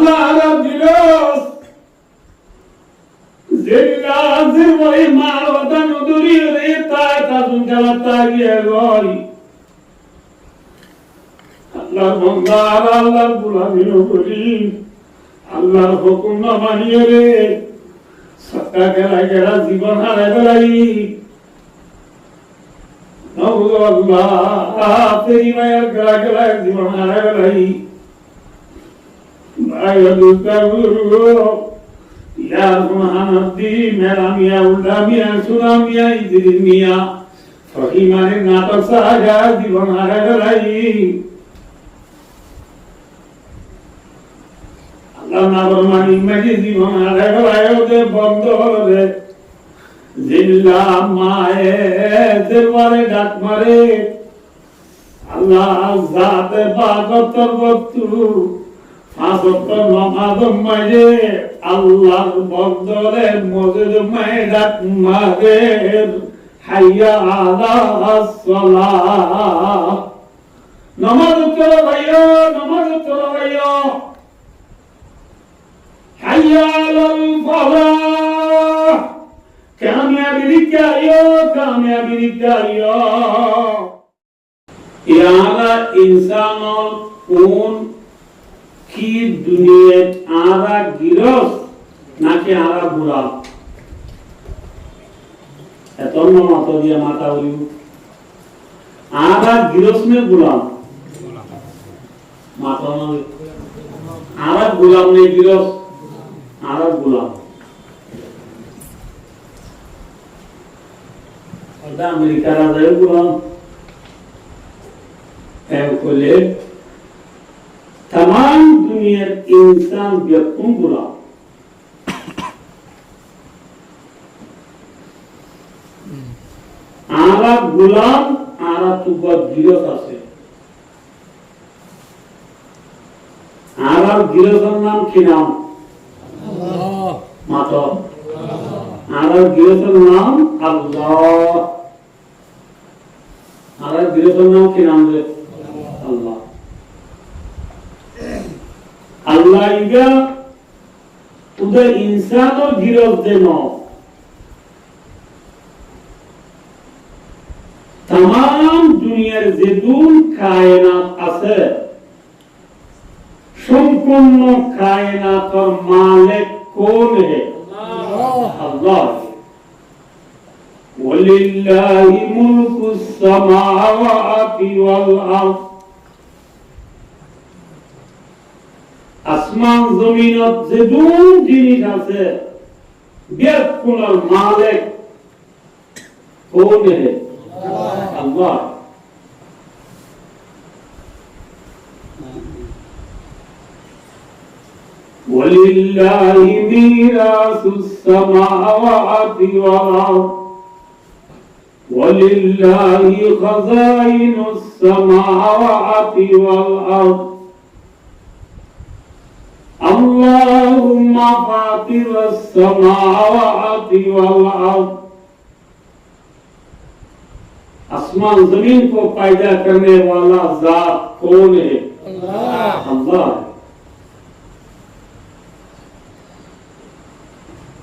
আল্লাহ গিরস জিল্লাজির ওই মারওয়াদা নদুরি রে তাজুন জালাতা গিয়ে গই আল্লাহ বন্দার আল্লাহর গোলামি করি আল্লাহর হুকুম না মানিয়ে রে সত্তা গেলা জীবন হারাই গেলাই নবু আল্লাহ তেরি মায়ের গেলা জীবন হারাই গেলাই ভাই দুস্তা গুরু ইয়ার মহানদী মেরা মিয়া উল্টা মিয়া সুরা মিয়া ইদির মিয়া ফহিমানের নাটক সাজা জীবন হারাই গেলাই আল্লাহ নাবরমানি মেজি জীবন হারাই গেলাই ওদের বন্ধ হলে জিল্লা মায়ে দেওয়ারে ডাক মারে আল্লাহ জাতে বাগতর বস্তু ফাসতর নমাদম মাঝে আল্লাহর বদলে মজুদ মায়ে ডাক মারে হাইয়া আলা আসসালাহ নামাজ পড়ো ভাইয়া হাইয়া আলাল ফালাহ कामयाबी लिखाइयो यारा इंसान और कौन की दुनिया आरा गिरस ना के आरा बुरा एतोन माता दिया माता उलियो आरा गिरस में बुरा माता ना आरा गुलाम ने गिरस आरा गुलाम दा अमेरिका राजा गुलाम है कोले तमाम दुनिया इंसान व्यक्तों गुलाम आरा गुलाम आरा तुबा गिरस आसे आरा गिरसर नाम की नाम अल्लाह माता आरा गिरसर नाम अल्लाह आरा गिरसर नाम की नाम है अल्लाह अल्लाह इगा उधर इंसान और गिरस देनो तमाम दुनिया जेदुन कायनात आसे संपूर्ण कायनात और मालिक कौन है अल्लाह वलिल्लाहि मुल्कुस समावाति वल अर्द আসমান জমিনত যেদুন জিনিস আছে বেকুনার মালিক কোন হে আল্লাহ ولله ميراث السماوات والأرض ولله خزائن السماوات والأرض اللهم فاطر السماوات والأرض आसमान जमीन को पैदा करने वाला जात कौन है अल्लाह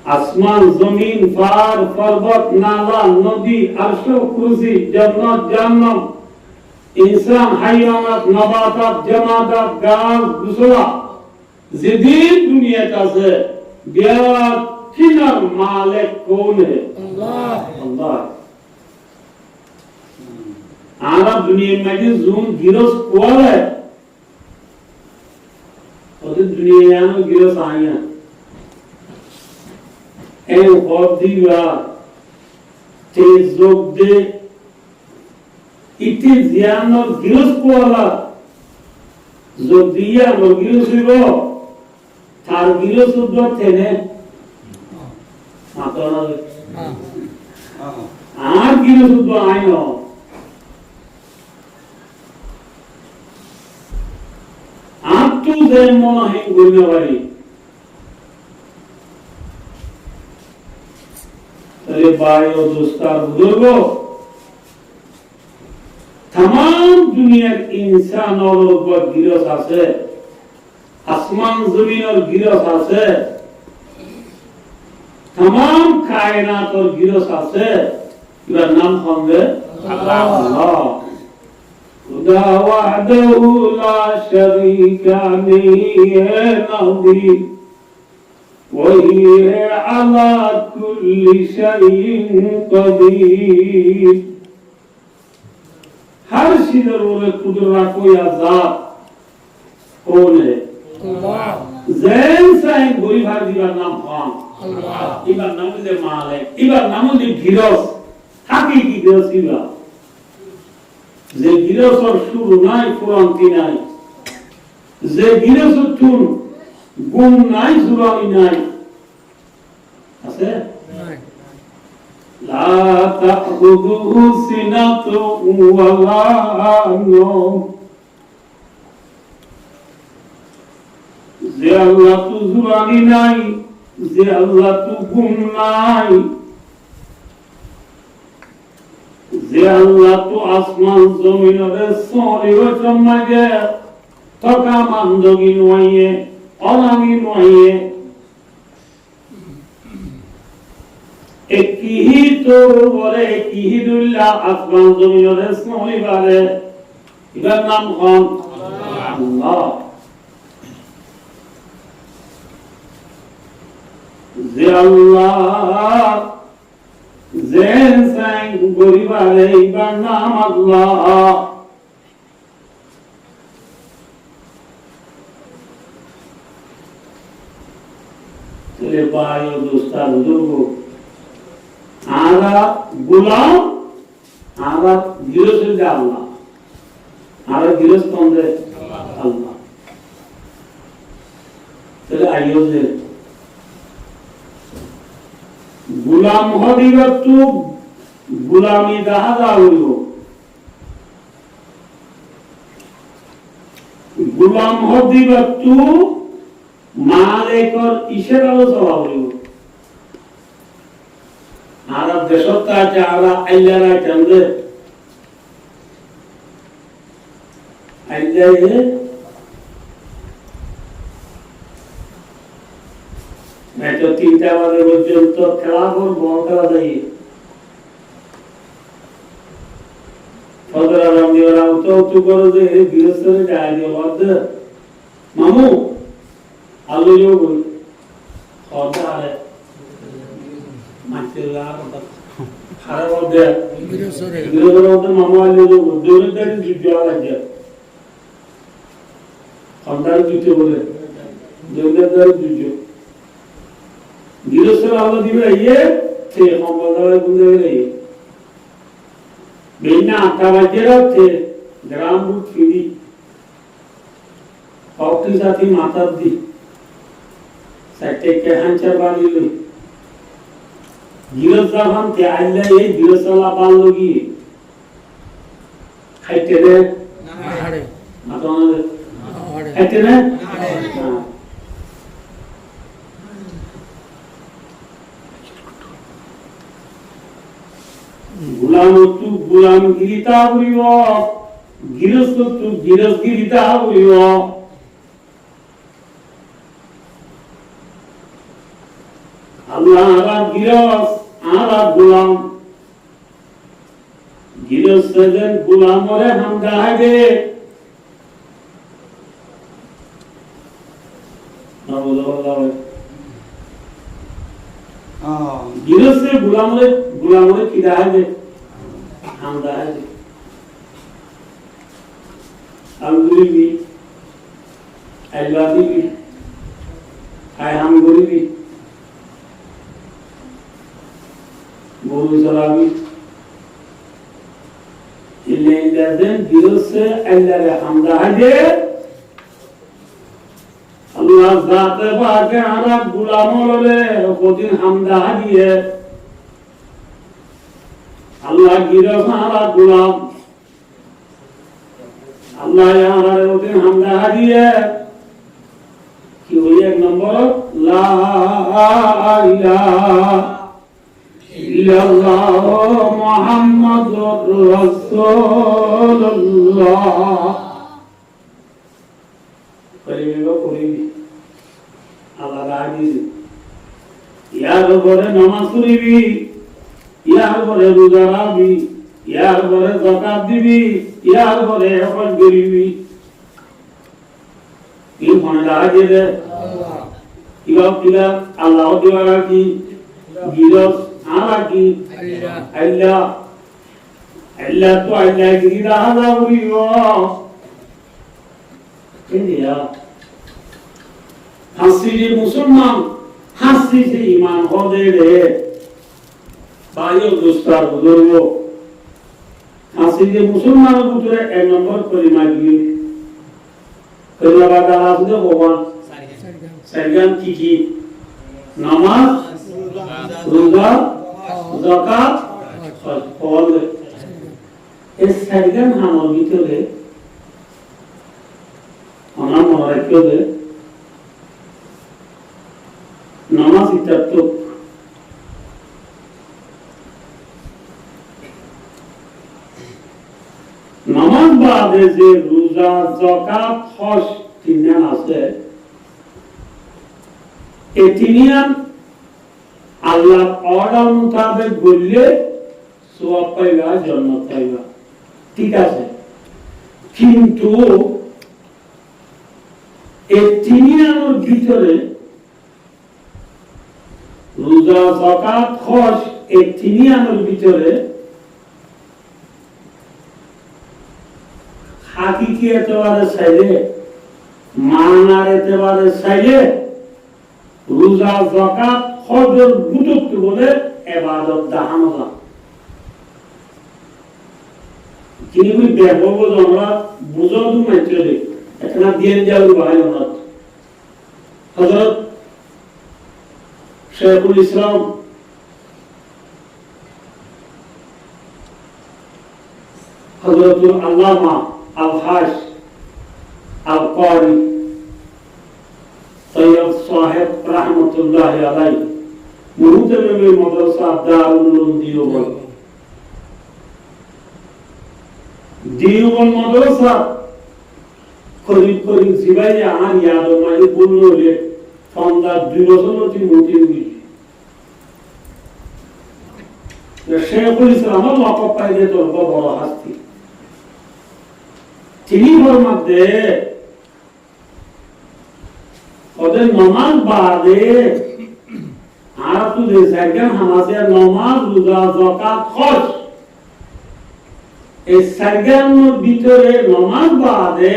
आसमान जमीन पहाड़ पर्वत नाला नदी अर्श कुर्सी जन्नत जहन्नम इंसान हायवानात नबातात जमादात गाछ गुसरा जिदिन दुनिया का से बेकिनार मालिक कौन है अल्लाह अल्लाह आरा दुनिया में जो जून गिरस कौन है और दुनिया में गिरस आया है और दिवा तेज लोग दे इतने ज्ञान और गिरस कौन है जो दिया वो गिरस हो तार गिरस उधर थे ने माता ना आर गिरस उधर आए हो आप तो जैन मोना है बोलने वाली अरे भाई और दोस्तार बुजुर्गों तमाम दुनिया इंसान और गिरस आसे আসমান জমিনের গিরস আছে, तमाम कायनात और गिरस আছে, এবার নাম হবে আল্লাহ। खुदा वहदहु ला शरीका नहीं है नज़ीर, वही है अला कुल्ली शैइन कदीर। हर चीज़ेर উপরে কুদরত कोई आजाद कौन है? अल्लाह। जैन साईं गोरी भाई দিবার নাম খান আল্লাহ। এবার নাম হলো মালিক, এবার নাম হলো গিরস। হাকিকি গিরস এবার যে গিরসর শুরু নাই, ফুরান্তি নাই, যে গিরসর চুন গুম নাই, জুরানি নাই, আছে নাই। লা তাখুযুহু সিনাতু ওয়ালা নাওম, যে আল্লাহ তু জুরানি নাই, যে আল্লাহ তু গুম নাই, যে আল্লাহ তু আসমান জমিনরে সরে ওচমাগে তকা মান্দগি নয়ে অনামি নয়ে একহি তো বলে একহি দুল্লাহ আসমান জমিনরে সরে বারে এবার নাম হন আল্লাহ। যে আল্লাহ জেন সাইন গরিবারে ইবার নাম আল্লাহ। তেরে ভাই ও দোস্তার বুজুর্গ, আমরা গোলাম, আমরা গৃহস্থ আল্লাহ, আমরা গৃহস্থ আল্লাহ। তাহলে আইও যে गुलाम हदिवतु गुलामी दाहादा हইল, गुलाम हदिवतु मालिकर इशाराও জবাব হইল। আর দেশতা যারা আল্লাহরা জানলে আল্লাহ मैं तो 3টা বাজে পর্যন্ত খেলা করব, খেলা যাই ফজর আরাম দিওরা তো করো যে গৃহস্থরে যায় দিও বাদ মামু আলো যোগ কথা আরে মাছলা কথা খারাপ হবে গৃহস্থরে মামু আলো যোগ দৌড়ে দাঁড়িয়ে জিজ্ঞাসা লাগে খন্ডার দিতে বলে দৌড়ে দাঁড়িয়ে জিজ্ঞাসা গৃহস্থ আলো দিবে ইয়ে সে সম্পদায় গুঁজে গেলে বেনা আটাবাজে রাখছে গ্রাম বুট ফিরি অক্টি সাথী মাতার দি সাইটে কে হাঁচার বাড়িল গৃহস্থ ভাঙতে আইলে এই গৃহস্থলা বাড়ল গিয়ে খাইতে রে মাতা খাইতে রে गुलाम तू गुलामगिरीता बुरियो, गिरस्त तू गिरसगिरीता बुरियो। अल्लाह आरा गिरस आरा गुलाम, गिरस सजन गुलाम और हम दागे ना बोलो गिरस से गुलाम और की दागे हम दागे अलगुरी अलवादी भी आय हम गुरी भी बोलू सलामी इल्ले इल्लाज़न गिरस से अल्लाह हम दागे अल्लाह ज़ात पाक आरा गुलामों ले खुदिन हमदा दिए अल्लाह गिरस आरा गुलाम अल्लाह आरा खुदिन हमदा दिए कि वो एक नंबर ला इलाहा इल्लल्लाह मुहम्मदुर रसूलुल्लाह করিবি আল্লাহ রাজি ইয়ার উপরে নামাজ পড়িবি ইয়ার উপরে রোজা রাখবি ইয়ার উপরে যাকাত দিবি ইয়ার উপরে হজ করিবি কি মনে লাগে রে কিবা আল্লাহ দিওয়ারা কি গিরস আলা কি আল্লাহ আল্লাহ তো আল্লাহ গিরা হালা উরিও ইন্ডিয়া হাসি যে মুসলমান হাসি যে ইমান হদে রে বায়ু দুস্তার বুজুর্গ হাসি যে মুসলমানের ভিতরে এক নম্বর পরিমা কি করিমা বাদা আছে ভগবান সাইগান কি নামাজ রোজা যাকাত ফল এই সাইগান আমার ভিতরে আমার মনে রাখতে নামাজ ইত্যাদি নামাজ বাদে যে রোজা যাকাত হজ তিনজন আছে এই তিনজন আল্লাহর অর্ডার মোতাবেক বললে সওয়াব পাইবা জান্নাত পাইবা ঠিক আছে কিন্তু এই তিনজনের ভিতরে রোজা যাকাত হজ এই তিনজনের ভিতরে হাকিকি এতবারে চাইলে মানার এতবারে চাইলে রোজা যাকাত হজের গুরুত্ব বলে ইবাদত দেখানো যায় কিন্তু ব্যাপক আমরা বুঝাও দু মাইচলে এখানে দিয়ে যাও ভাই আমরা হযরত শেখুল ইসলাম হযরত আল্লামা আল-হাশ আল-কারি তৈয়ব সাহেব রহমতুল্লাহ আলাইহি মুহতামিম মাদ্রাসা দারুল উলুম দিওবন্দ মাদ্রাসা করিব জিবাই আমার ইয়াদ মানে বললো রে ফন্দা 2 বছর অতি মোটি হই শেখুল ইসলাম লকব পাইলে তো বড় হাস্তি তিনি মধ্যে ওদের নামাজ বাদে আর তো দেশাগান হামাসে নামাজ রোজা যাকাত হজ এই সাগানোর ভিতরে নামাজ বাদে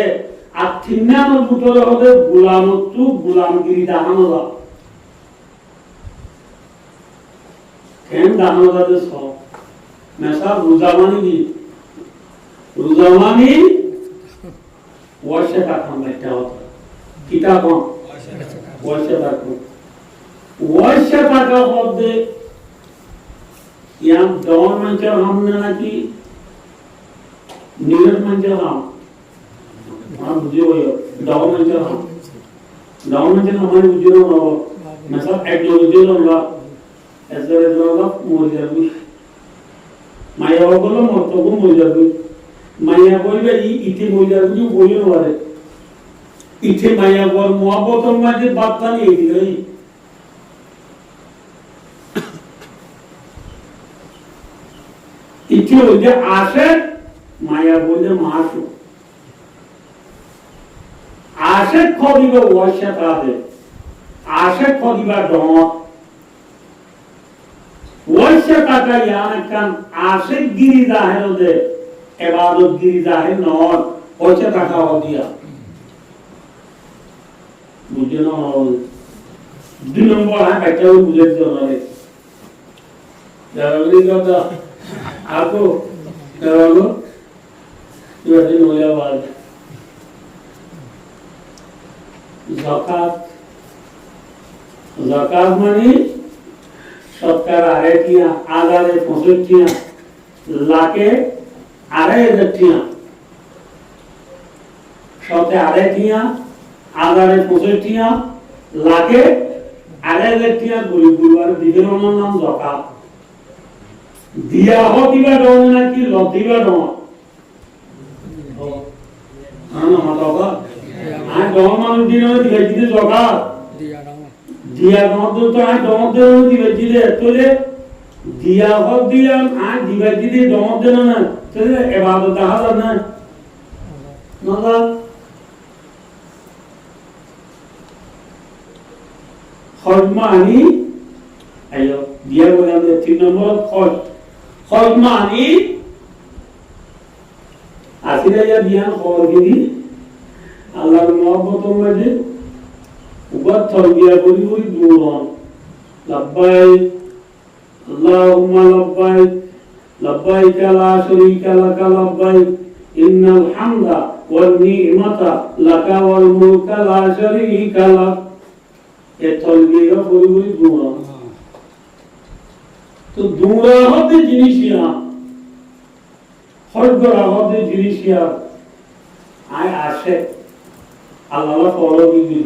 আর তিননার ভিতরে ওদের গোলামত্ব গোলামগিরি দেখানো যায় কেন দেখানো যাচ্ছে সব মেসা রোজা মানে কি রোজা মানে ওয়াশে টাকা একটা হতো কিতা কম ওয়াশে টাকা ওয়াশে টাকা মধ্যে ইয়াম দওয়ান মানুষের হামনে নাকি নিয়ত মানুষের হাম আমার বুঝিয়ে বইও দওয়ান মানুষের হাম দওয়ান মানুষের আমার বুঝিয়ে না মেসা এক লোক বুঝিয়ে না এসরে জবাব মরে যাবে মায়া বলো মরতবু মরে যাবে মায়া বলবে ইতি মরে যাবে যে বলিও পারে ইতি মায়া বল মুহাব্বতের মাঝে বার্তা নিয়ে দিই ইতি হইলে আসে মায়া বলে মাসু আসে খদিবা ওয়াশা তাতে আসে খদিবা ডট ওয়াশা টাকা ইয়ান কান আসে গিরি জাহের দে ইবাদত গিরি জাহের নয় ওয়াশা টাকা দিয়া বুঝে না 2 নম্বর হ্যাঁ একটা বুঝে দিতে যাবে কথা আপো যাবো ইয়ে নয়া বাদ যাকাত মানে সরকার আরে টিয়া আগারে 65 লাখে আরে টিয়া সতে আরে টিয়া আগারে 65 লাখে আরে টিয়া গরিব গুরুবার দিবের নাম যাকাত দিয়া হদিবা দন নাকি লদিবা দন আনা মাতাবা আর দহমান দিনে দিবে জকাত দিয়া দমদ তো আর দমদ দিবে দিলে তোলে দিয়া হক দিলাম আর দিবে দিলে দমদ দেন না তোলে ইবাদত হাজার না না খজমানি আইও দিয়া বললাম 3 নম্বর খজমানি আসিরা ইয়া বিয়ান খবর গিরি আল্লাহর মহব্বতের মাঝে উবাদ তরবিয়া করি করি দৌড়ন লাব্বাইক আল্লাহুম্মা লাব্বাইক লাব্বাইক লা শারীকা লাকা লাব্বাইক ইন্নাল হামদা ওয়ান নি'মাতা লাকা ওয়াল মুলকা লা শারীকা লাক এ তরবিয়া করি করি দৌড়ন তো দৌড়া হতে জিনিসিয়া হরগরা হতে জিনিসিয়া আয় আসে আল্লাহ ফলো দিবি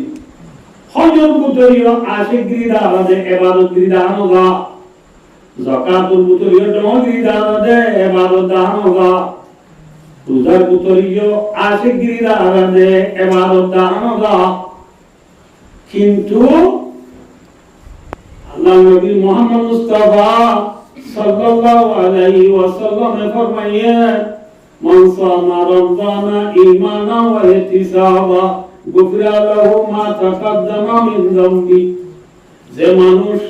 হজর কুতরিও আশিক গিরিদা আলাদে ইবাদত গিরিদা আনোগা যাকাতুল কুতরিও দম গিরিদা আলাদে ইবাদত দানোগা রোজার কুতরিও আশিক গিরিদা আলাদে ইবাদত দানোগা কিন্তু আল্লাহ নবী মুহাম্মদ মুস্তাফা সাল্লাল্লাহু আলাইহি ওয়াসাল্লাম ফরমায়েন মান সামা রমজানা ঈমানান ওয়া ইহতিসাবা গুফরা লাহু মা তাকাদ্দামা মিন যামবি যে মানুষ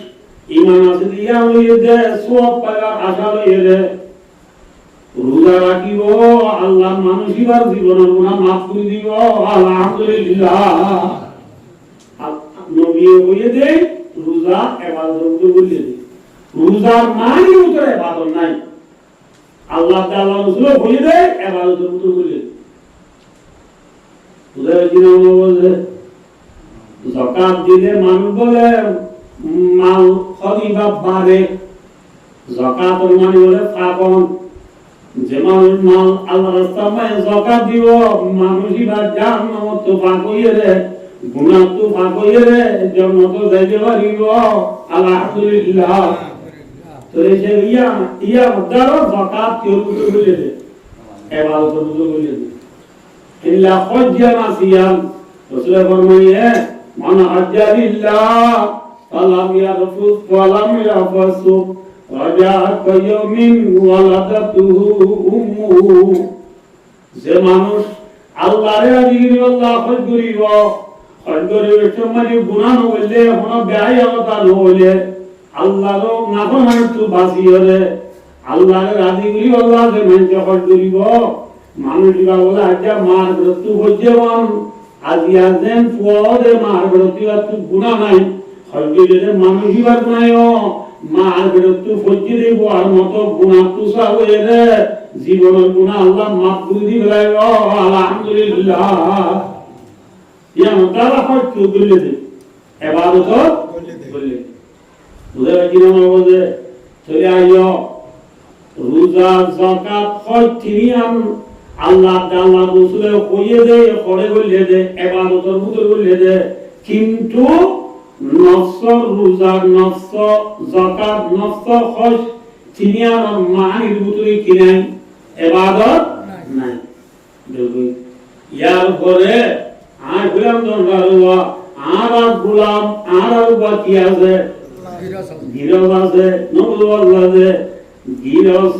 ঈমান আছে দিয়া লইয়ে দে সওয়াব পাওয়ার আশা লইয়ে দে রোজা রাখিব আল্লাহ মানুষিবার জীবনের গুনাহ মাফ করে দিব আলহামদুলিল্লাহ নবী কইয়ে দে রোজা ইবাদত বলে দে রোজার মানে উতরে ইবাদত নাই আল্লাহ তাআলা রাসূল কইয়ে দে ইবাদতের মতো বলে বলে যাকাত দিলে মানুষ বলে মাল খরিবা বাড়ে যাকাতের মানে বলে ফাকন যে মানুষ মাল আল্লাহর রাস্তায় যাকাত দিব মানুষই বা জান্নাত তো পাকইয়ে রে গুনাহ তো পাকইয়ে রে জান্নাত যাইতে পারিব আলহামদুলিল্লাহ তো এই যে ইয়া দাও যাকাত কেউ বলে দে ইবাদতের মতো বলে দে إلا حج ناسيا رسول فرمائے من حج لله فلم يرفث ولم يفسق رجع كيوم ولدته أمه যে মানুষ আল্লাহর আদির আল্লাহ হজ করিব হজ করিব সময় গুনাহ হইলে কোন ব্যয় হতা হইলে আল্লাহর নাফরমানি তো বাসিয়রে আল্লাহর আদির আল্লাহ যে মঞ্চ হজ করিব মানুষরা বলে আজা মার মৃত্যু হজ্জেবান আজিয়া দেন ফুয়াদে মার মৃত্যু তো গুনাহ নাই হজ্জে মানুষিবার গুনাহও মার মৃত্যু হজ্জে দেব আর মত গুনাহ তুসা হয়ে রে জীবনের গুনাহ আল্লাহ মাফ করে দিবে আলহামদুলিল্লাহ ইয়া তারা হজ চুগলে দে ইবাদত বলে বুঝা গেল বলে চলে আইও রোজা যাকাত হজ তিনিয়াম আল্লাহ তাআলা রাসূলের কইয়ে দে করে বলে দে ইবাদতের মতো বলে দে কিন্তু নফস রোজা নফস যাকাত নফস হজ তিনিয়াম মানির ভিতরে কি নাই ইবাদত নাই দেখো ইয়ার পরে আর গোলাম দরবারওয়া আর গোলাম আর বাকি আছে গিরস আছে নবুল আছে গিরস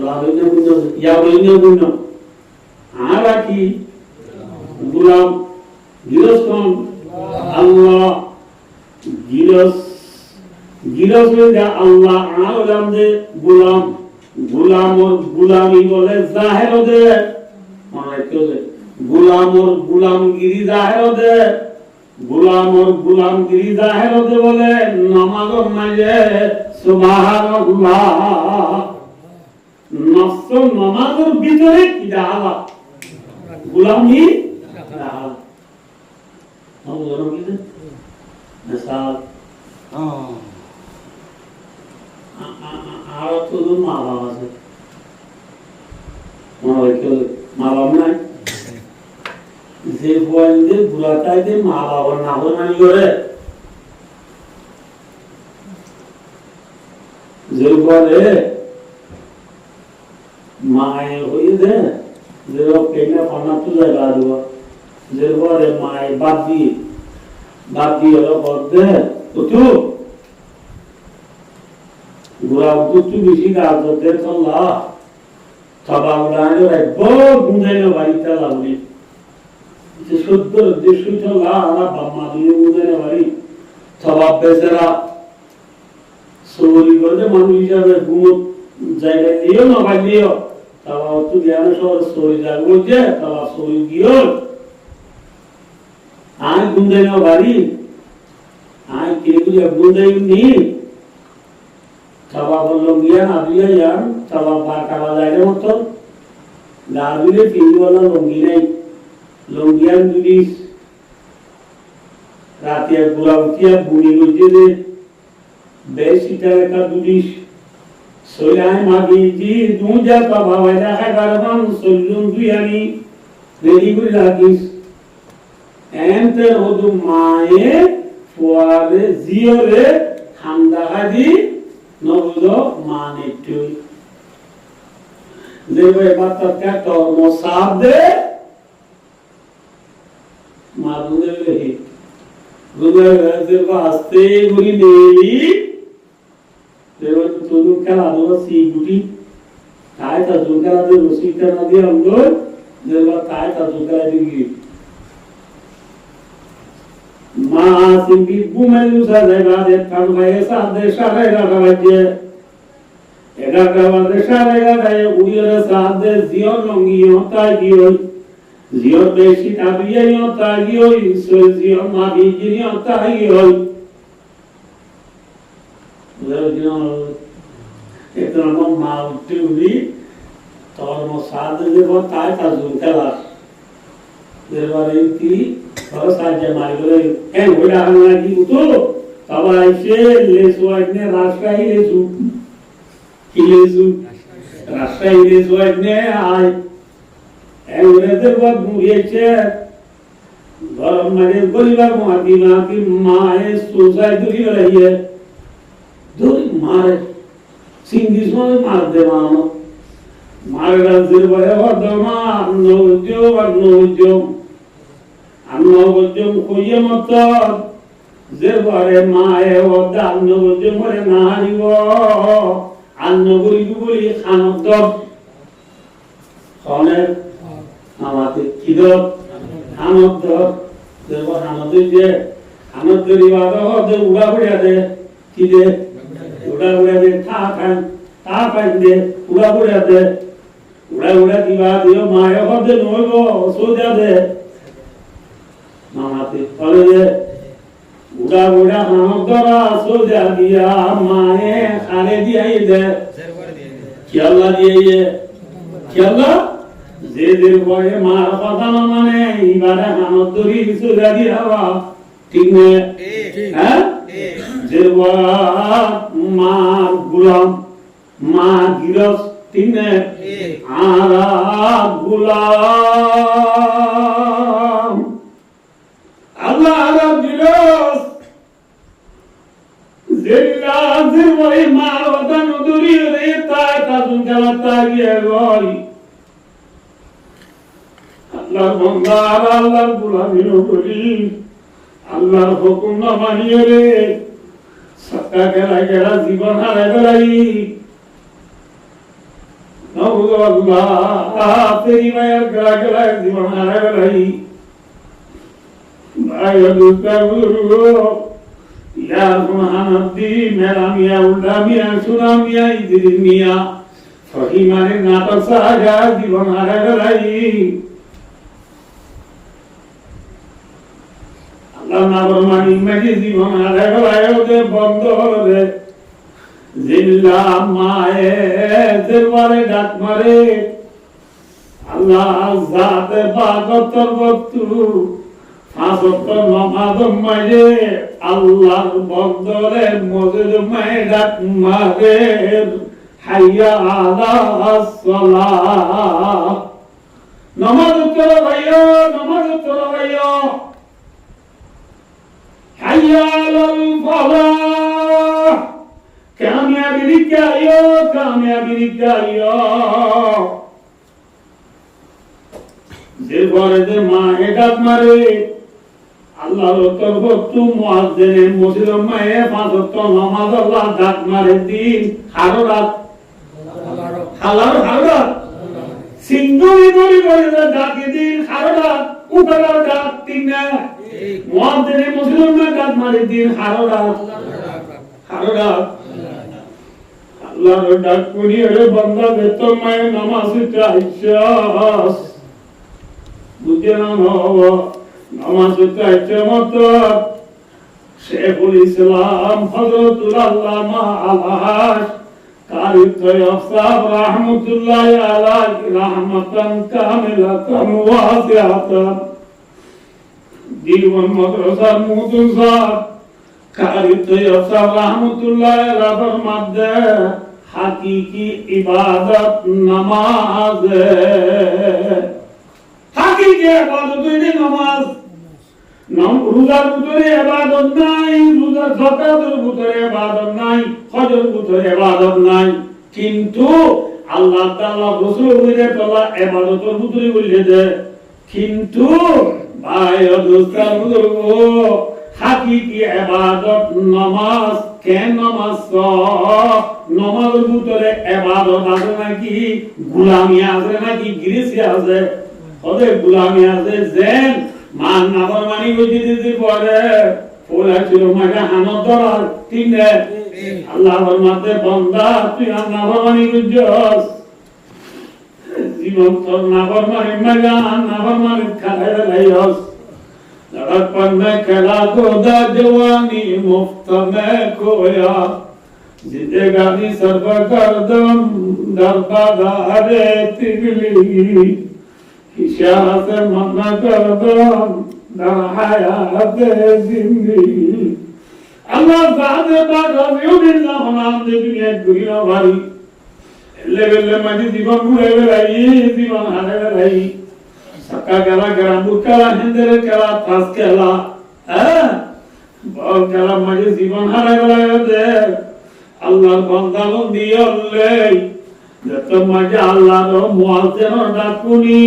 লাহনে বুঝো ইয়া বইনে বুঝো আর কি গোলাম গিরস কোন আল্লাহ গিরস গিরস হইয়া আল্লাহ আর গোলাম দে গোলাম গোলামর গোলামি বলে জাহের দে মানে কেলে গোলামর গোলামগিরি জাহের দে গোলামর গোলামগিরি জাহের দে বলে নামাজের মাঝে সুবহানাল্লাহ নফস নামাজের ভিতরে কি দাওয়া গোলামি দাওয়া আমরা কি মিসাল আর তো মা বাবা আছে মা বাবা নাই যে বলতে বুড়াটাই যে মা বাবার না হনানি করে যে বলে মায়ে হয়ে দে যে পেনা পানা তো জায়গা দেওয়া যে বলে মায়ে বাদ দিয়ে হলো করতে উঠু গুড়া উঠু বেশি গাছ ধরতে চল্লা সবা উড়ানো রাখবো গুঁজাইনো বাড়িতে লাগবে যে সদ্য যে সুচল্লা আমরা বাম্মা দিয়ে গুঁজাইনো বাড়ি সবা বেচারা সৌরি করে মানুষ হিসাবে ঘুমো জায়গায় দিও না বাড়িও তারা একটু জ্ঞান শহর সৌরি জাগবো যে তারা সৌরি গিয়েও আমি গুঁজাইনো বাড়ি আমি কে বুঝে গুঁজাই নি সবা বললো গিয়া না দিয়ে যান সবা পা কাটা জায়গা মতো গা দিলে তিনবেলা লঙ্গি নেই লঙ্গিয়ান যদি রাতে গুড়া উঠিয়া বুড়ি লইতে দে বেশি টাকা দুদিস সইলাই মাগি জি দু যা বাবা ওইটা কারণ সইলুন তুই আমি রেডি করে রাখিস এনতে হদু মায়ে ফুয়ারে জিওরে খান্দা খাদি নবুদ মানে তুই দেবে বাচ্চাটা কর্ম সাথ দে মাদুলে রে গুদের আস্তে গুলি নেলি দেবে তুই খেলা দেবো সি গুটি তাই তা জোকারা দে রসিটা না দিয়ে আমগো দেবে তাই তা জোকারা দিবি মা সিংকি গুমেলু সাজে বাদে কান ভাই সাদে সারে রাগাবাজে এগা গাবাদে সারে গায়ে উড়িয়ে সাদে জিও লঙ্গিও তাগিও জিও বেশি তাবিয়েও তাগিও সো জিও মা বিজিও তাগিও জিও এত রকম মা উঠি তোর মো সাদে দেব তাই তা জুনকালা দেবারে কি সাহায্য মারি বলে হ্যাঁ ওইটা আমরা কি উঠো তবে এসে লেসু আইনে রাস্তায় লেসু কি লেসু রাস্তায় লেসু আইনে আয় ওদের বাদ মুড়িয়েছে গরম মানে পরিবার মাটি মাটি মায়ে সুসাইড করি রহিয়ে দৌড়ি মারে সিঙ্গিস মানে মার দে মারে রাজের বয়ে হদমা নৌজো annobojum kuyamato zebare maaye oda annobojum ore nahariwo annoburi gubuli khanodor khone amate kidor khanodor zebo khanodor je khanodori wada hode uda buriya de kide uda buriya de ta kan de uda buriya diba dio maaye hode noibo soja de মামাতে ফলে উড়া উড়া হামদরা সোজা দিয়া মায়ে খানে দিয়াই দে খেলা দিয়ে খেলা যে দের বয়ে মার কথা না মানে এবারে হামদরি সোজা দিয়া ঠিক নে হ্যাঁ যে মা গুলাম মা গিরস ঠিক নে আরা গুলাম Allah Rabbiros Zilla zirvai marwadan uduri reta tazun kalata giyagoi Allah bondar Allah gulamino goli Allah hukum na maniyore satta gera জীবন হারাই গলাই নবুল আল্লাহ তেরি মায়ের গলা জীবন হারাই গলাই Ya Muhammadi mera miya ulda miya sura miya idri miya Fahimane natak sahaja জীবন হারাই গলাই Allah নাফরমানি মাঝে জীবন হারাই গলাই ওদের বন্ধ হলে জিল্লা মায়ে দেওয়ারে ডাক মারে Allah জাতে বাগতর বস্তু আসক্ত নমাদম মাঝে আল্লাহর বদলে মজুদ মাইদাত মারে হাইয়া আলা আসসালাহ নামাজ পড়ো ভাইয়া হাইয়া আলাল ফালাহ কামিয়াবি লিখায়ো কামিয়াবি গাইয়া যে ঘরে যে মা একাত মারে আল্লাহর তরফ তু মুয়াজ্জিনের মসজিদের মায়ে পাঁচ ওয়াক্ত নামাজ আল্লাহ ডাক মারে দিন হারো রাত হারো রাত সিংহই গরি গরি ডাকে দিন হারো রাত উপরার ডাক তিন না মুয়াজ্জিনের মসজিদের মায়ে ডাক মারে দিন হারো রাত আল্লাহর ডাক করি রে বান্দা বেতো মায়ে নামাজ চাইছাস বুঝে না হওয়া নামাজ চাইছে মতো শেখুল ইসলাম হযরতুল আল্লামা আল-হাস কারি তৈয়ব রাহমাতুল্লাহ আলাইহি রাহমাতান কামিলাতান ওয়াসিআতান দিওয়ান মাদ্রাসার মুদুন সাহেব কারি তৈয়ব রাহমাতুল্লাহ আলাইহির মধ্যে হাকিকি ইবাদত নামাজ হাকিকি ইবাদত নামাজ রোজার ভিতরে ইবাদত নাই, রোজার যাকাতের ভিতরে ইবাদত নাই, হজের ভিতরে ইবাদত নাই, কিন্তু আল্লাহ তাআলা রাসূল বলে তাআলা ইবাদতের ভিতরে বলে দেয়। কিন্তু ভাই ও দোস্তার বুজুর্গ হাকিকি ইবাদত নামাজ কেন নামাজ নামাজের ভিতরে ইবাদত আছে নাকি গোলামি আছে নাকি গৃহস্থী আছে? ওদের গোলামি আছে যেন মান নাফরমানি করে দিতে পারে ওরা ছিল মাকে হানত ধরার ঠিক না আল্লাহর মাঝে বান্দা তুই নাফরমানি করছস জীবন তোর নাফরমানি মাগা নাফরমানি খায় লাইছস लड़क पर मैं खेला गोदा जवानी मुफ्त में खोया जिंदगानी सर्व करदम दरबारे तिगली इशारा से मना करदम दर हयात जिंदगी अल्लाह ज़ाते बाग युदिल्ला नाम दे दुनिया गुरिया भारी लेवल में जीवन बुरे गई जीवन हारे गई सका गला गरा मुकला हिंदरे कला तास कला बहुत कला मजे जीवन हारे गला दे अल्लाह बंदा लो दियले जत मजे अल्लाह रो मुआज्जिन डाकुनी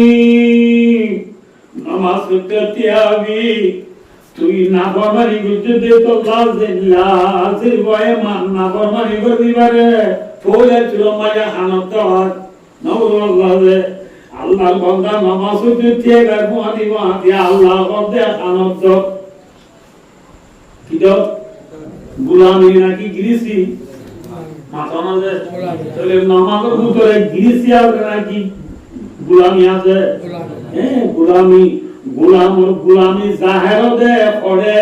नमाज करतियाबी তুই না বরমারি গুজে দে তো লাজিল্লা আজির বয়ে মান না বরমারি করবি বারে ফলে ছিল মজা হানত নওয়াল্লাহ দে আল্লাহ বান্দা নামাজ পড়তে গাবো আদি আল্লাহ বন্দে হানত কি তো গোলামি নাকি গৃহস্থী মাথা না দে তাহলে নামাজের ভিতরে গৃহস্থী আর নাকি গোলামি আছে হ্যাঁ গোলামি গোলামর গোলামি জাহের দে পড়ে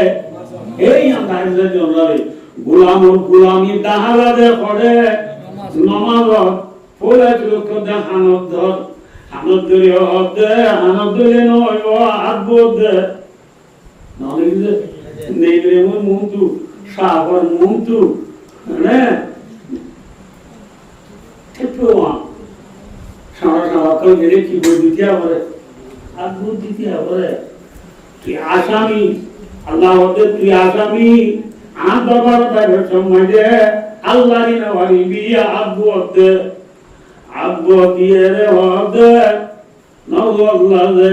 এই আন্দাজ দে জনরে গোলামর গোলামি দাহালা দে পড়ে নামাজ পড়ে লোক দে হানত ধরে দে হানত ধরে নয় ও আদব দে নালে দে নেইলে মুন্তু সাবর মুন্তু মানে কেপোয়া সারা সারা তো গেলে কি বই দিতে হবে আদব দিতে হবে তুই আসামি আল্লাহ ওদের তুই আসামি আ দরবার তার সময় দে আল্লাহর নওয়ারি বিয়া আদব দিয়ে রে হবে নওয়াল্লাহ দে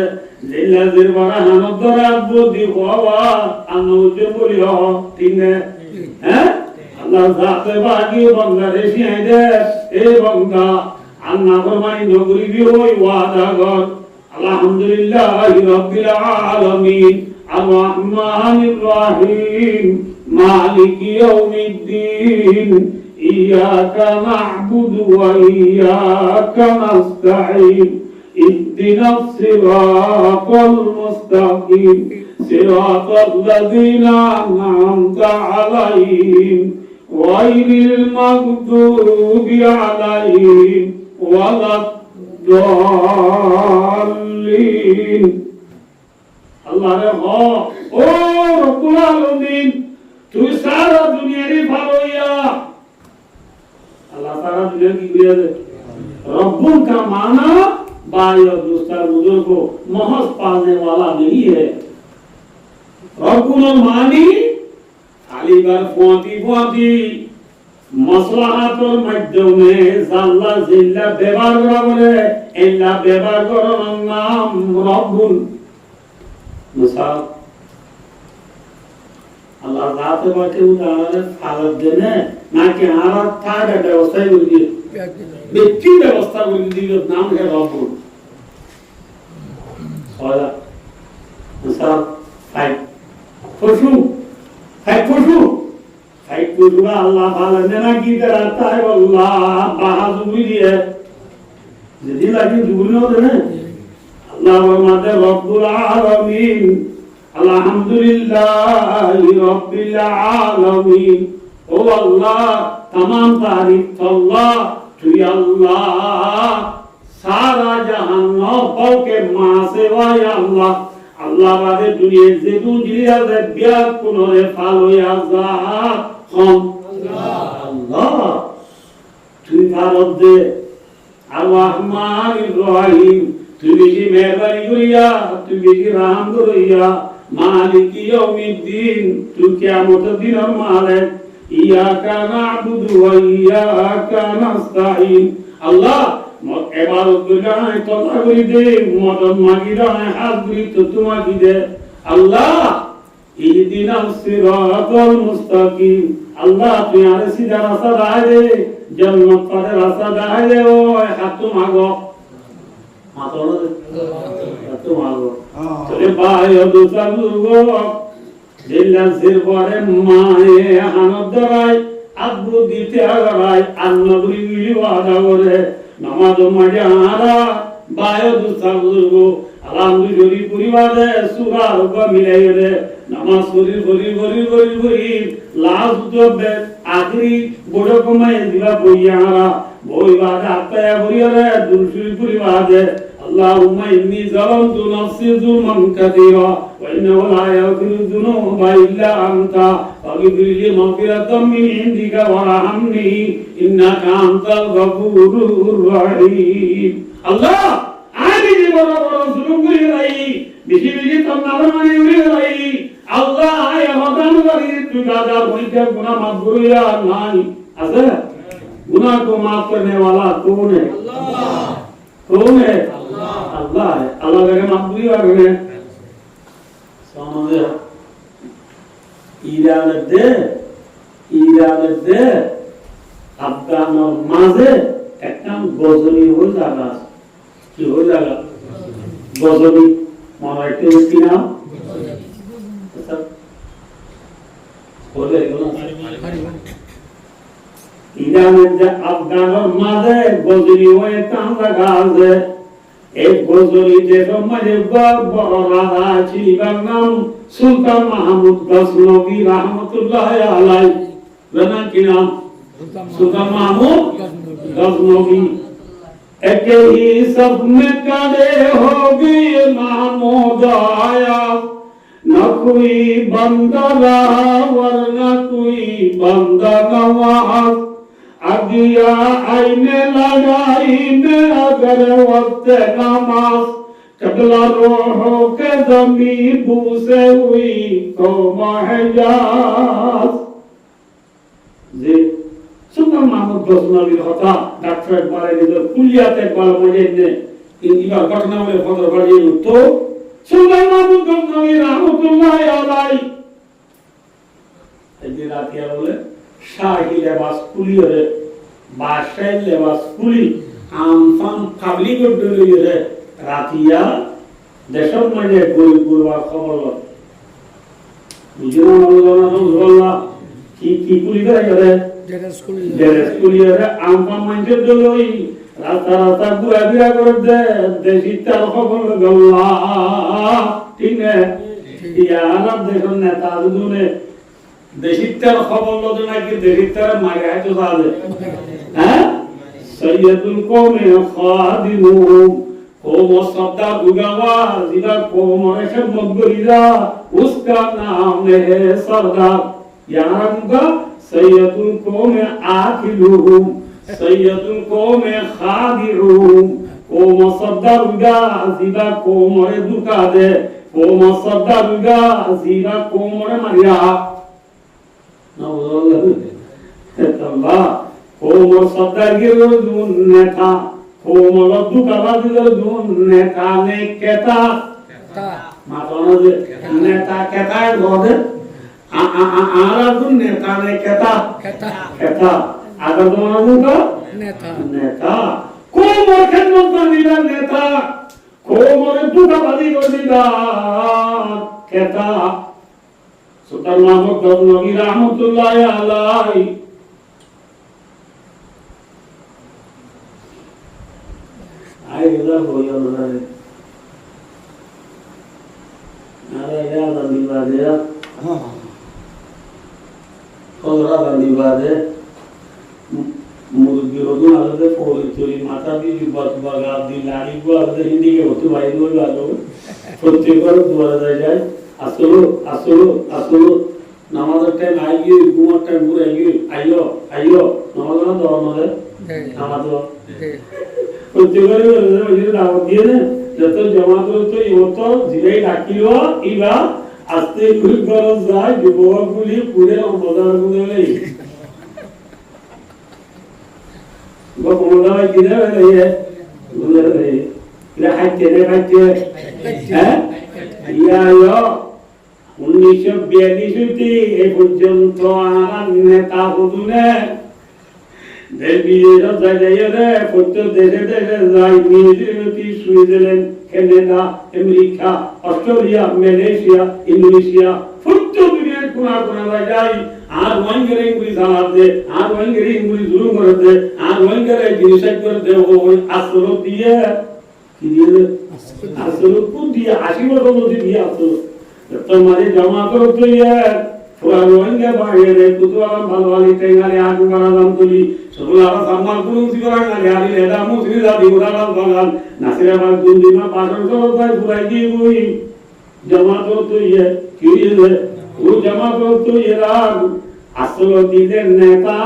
জিল্লাদের বড় হানত ধরে আদব দি বাবা আনুজে বলিও ঠিক না হ্যাঁ আল্লাহ জাতে বাগি বাংলাদেশি আইদে এই বাংলা আল্লাহ ফরমানি নগরী বি হই ওয়াদা কর আলহামদুলিল্লাহি রাব্বিল আলামিন আর রহমানির রহিম মালিকি ইয়াউমিদ্দিন ইয়াকা না'বুদু ওয়া ইয়াকা নাস্তাঈন ইহদিনাস সিরাতাল মুস্তাকিম সিরাতাল লাযিনা আন'আমতা আলাইহিম গায়রিল মাগদুবি আলাইহিম ওয়ালাদ দাল্লিন আল্লাহ রে ও রব্বুল আলামিন তুই সারা দুনিয়ারে ভালোইয়া আল্লাহ সারা দুনিয়া কি করিয়া দে रब्बुल का माना भाई और दोस्तार बुजुर्ग को महज पालने वाला नहीं है रब्बुल मानी खाली बार फुआती মাসলাহাতুল মাধ্যমে জাল্লা জিল্লা ব্যবহার করা বলে ইল্লা ব্যবহার করার নাম রব্বুল মুসাফ আল্লাহ রাতে বাকে উদাহরণে ফালাত দেনে নাকি আর থাকা ব্যবস্থা করে দিয়ে ব্যক্তি ব্যবস্থা করে দিয়ে নাম হে রব্বুল ওলা মুসাফ ফাইট পশু Allah bala nena ki karata hai Allah bahaduri hai jadi lagi dulu ne Allah warmate rabbul alamin alhamdulillahi rabbil alamin o Allah tamam tarif Allah tu Allah sara jahan no pauke ma sewa ya Allah Allah bade duniya je tu jiriya de biat kunore falo ya zat khon Allah তুই ভারতে আর-রহমানির রহিম তুই বেশি মেহরবানি করিয়া তুই বেশি রহম করিয়া মালিক ইয়াউমিদ্দিন তুই কিয়ামতের দিনের মালিক ইয়াকা না'বুদু ওয়া ইয়াকা নাস্তাঈন আল্লাহ মত ইবাদত করিয়া তোতা করি দে মদন মাগিরা হাত ধরি তো তোমাকে দে আল্লাহ ইহদিনাস সিরাতাল মুস্তাকিম Allah তুই আর সিধা রাস্তা দেখাই দে জান্নাত পারে রাস্তা দেখাই দে ও হাত মাগো মাতলো হাত মাগো চলে ভাই দুসা দুগো দিল্লা সির পরে মায়ে হানত ধরাই আব্বু দিতে আগাই আন্নবরি মিলি ওয়াদা করে নামাজ মাজারা ভাই দুসা দুগো আলহামদুলিল্লাহ পরিবারে সূরা রবা মিলাই দে নামাজ পড়ি লাস্ট জবে আখরি বড় কমাই দিবা বইয়ারা বইবাদে আত্মায়া বইয়ারে দুলসুরি পরিবাদে আল্লাহুম্মা ইন্নী যালামতু নাফসি যুলমান কাসীরা ওয়া ইন্নাহু লা ইয়াগফিরু যুনুবা ইল্লা আনতা ফাগফির লি মাগফিরাতাম মিন ইনদিকা ওয়ারহামনি ইন্নাকা আনতাল গফুরুর রহিম আল্লাহ আমি যে বড় বড় জুলুম করি নাই বেশি বেশি তোর নাফরমানি করি নাই আল্লাহ আয় হদান করি তুই দাদা বইতে গুনাহ মাফ করিয়া নাই আছে गुनाह को माफ करने वाला कौन है अल्लाह कौन है अल्लाह है अल्लाह के माफ करिया करे समझे ইরাদে আফগানোর মাঝে একটা গজনী হয়ে যাবে কি হয়ে যাবে গজনী মনে একটা কি নাম বলে এগুলো ইরানের যে আফগানোর মাঝে গজনী হয়ে কান্দা গাছে এই গজনী যে সমাজে বড় রাজা ছিলেন নাম সুলতান মাহমুদ গজনবী রহমতুল্লাহ আলাইহি জানা কি নাম সুলতান মাহমুদ गजनवी एक ही सब में करे होगी महमूद आया न कोई बंदा रहा वरना कोई बंदा नवाज अगिया आईने लगाई में अगर वक्त नमाज कबला रोहो के जमी बूसे हुई तो महजाज जी সুলতান মাহমুদ গজনবীর কথা ডাক্তার একবারে নিজের কুলিয়াতে একবার মজে নে ইনবার ঘটনা বলে ফদর বাড়িয়ে তো সুলতান মাহমুদ গজনবী রহমাতুল্লাহ আলাইহি এই যে রাতিয়া বলে শাহী লেবাস কুলিয়ে বাসায় লেবাস কুলি আমফান পাবলিক ডলিয়ে রাতিয়া দেশের মধ্যে গরিব গুরবা খবর বুঝিনা আল্লাহ কি কি কুলি করে স্কুলিয়ারে আমফান মাইন্ডে দলই রাস্তা রাস্তা ঘুরা ফিরা করে দে দেশি তার খবর আল্লাহ ঠিক না ইয়া আরব দেশের নেতা দুনে দেশি তার খবর লদে নাকি দেশি তার মাগে আইতো সাদে হ্যাঁ সৈয়দুল কওমে খাদিমুহুম কওম সদা গুগাওয়া জিদা কওম এসব মগরিরা উসকা নাম হে সরদার ইয়ারামগা सैयदुल कौम आकिलुहुम सैयदुल कौम खादिरुहुम कौम सद्दारुगा जिबा कौम रे दुका दे कौम सद्दारुगा जिबा कौम रे Maria नवल्लाह Allah como sadagiro duneta como duka badiro duneta ne keta matona de neta keta gode ara duneta ne keta aga dona duka neta como kenno badira neta como duka badiro dida keta Sultan Mahmud Ghaznavi rahmatullahi alayhi I love you, Lord. Narayana Nivadya. Kodra Nivadya. Murgirodu alade Poritori Mata di Batbaga di Lari go alade Hindi ke hote bhai go galo. Prottekar dwara jay. Asulu. Namazar time aigi, kumar time pura aigi. Ayo. Namazar na dawar made. Namazar. প্রত্যেকবারে ওই দাওয়াত দিয়ে না যত জমাত হতো ইওতো জিরাই ডাকিলো ইবা আস্তে করে গরজ যায় যুবকগুলি পুরে অবদান করে বকমদা কিনা রে বলে রে ইলা হাইতে হ্যাঁ ইয়া 1942 এই পর্যন্ত আর নেতা হুজুরে Delbiye Zayde, Porto de Zay, Switzerland, Canada, America, Australia, Malaysia, Indonesia, Porto de Kunai, are one getting with Alade, are one getting with Zumade, are one getting with the whole Astrodia, Astrodia, Ashimodia, the Tomari Jamato to year. Fuaroinga bahire kutuaram balwali tengale agu maradam tuli solara sammal kulung sigaran ali leda musrida diurala bagal nasira bal dundima pasan koro bai furai di bui jamato to ye kiriye u jamato to ye rag aslo dilen neta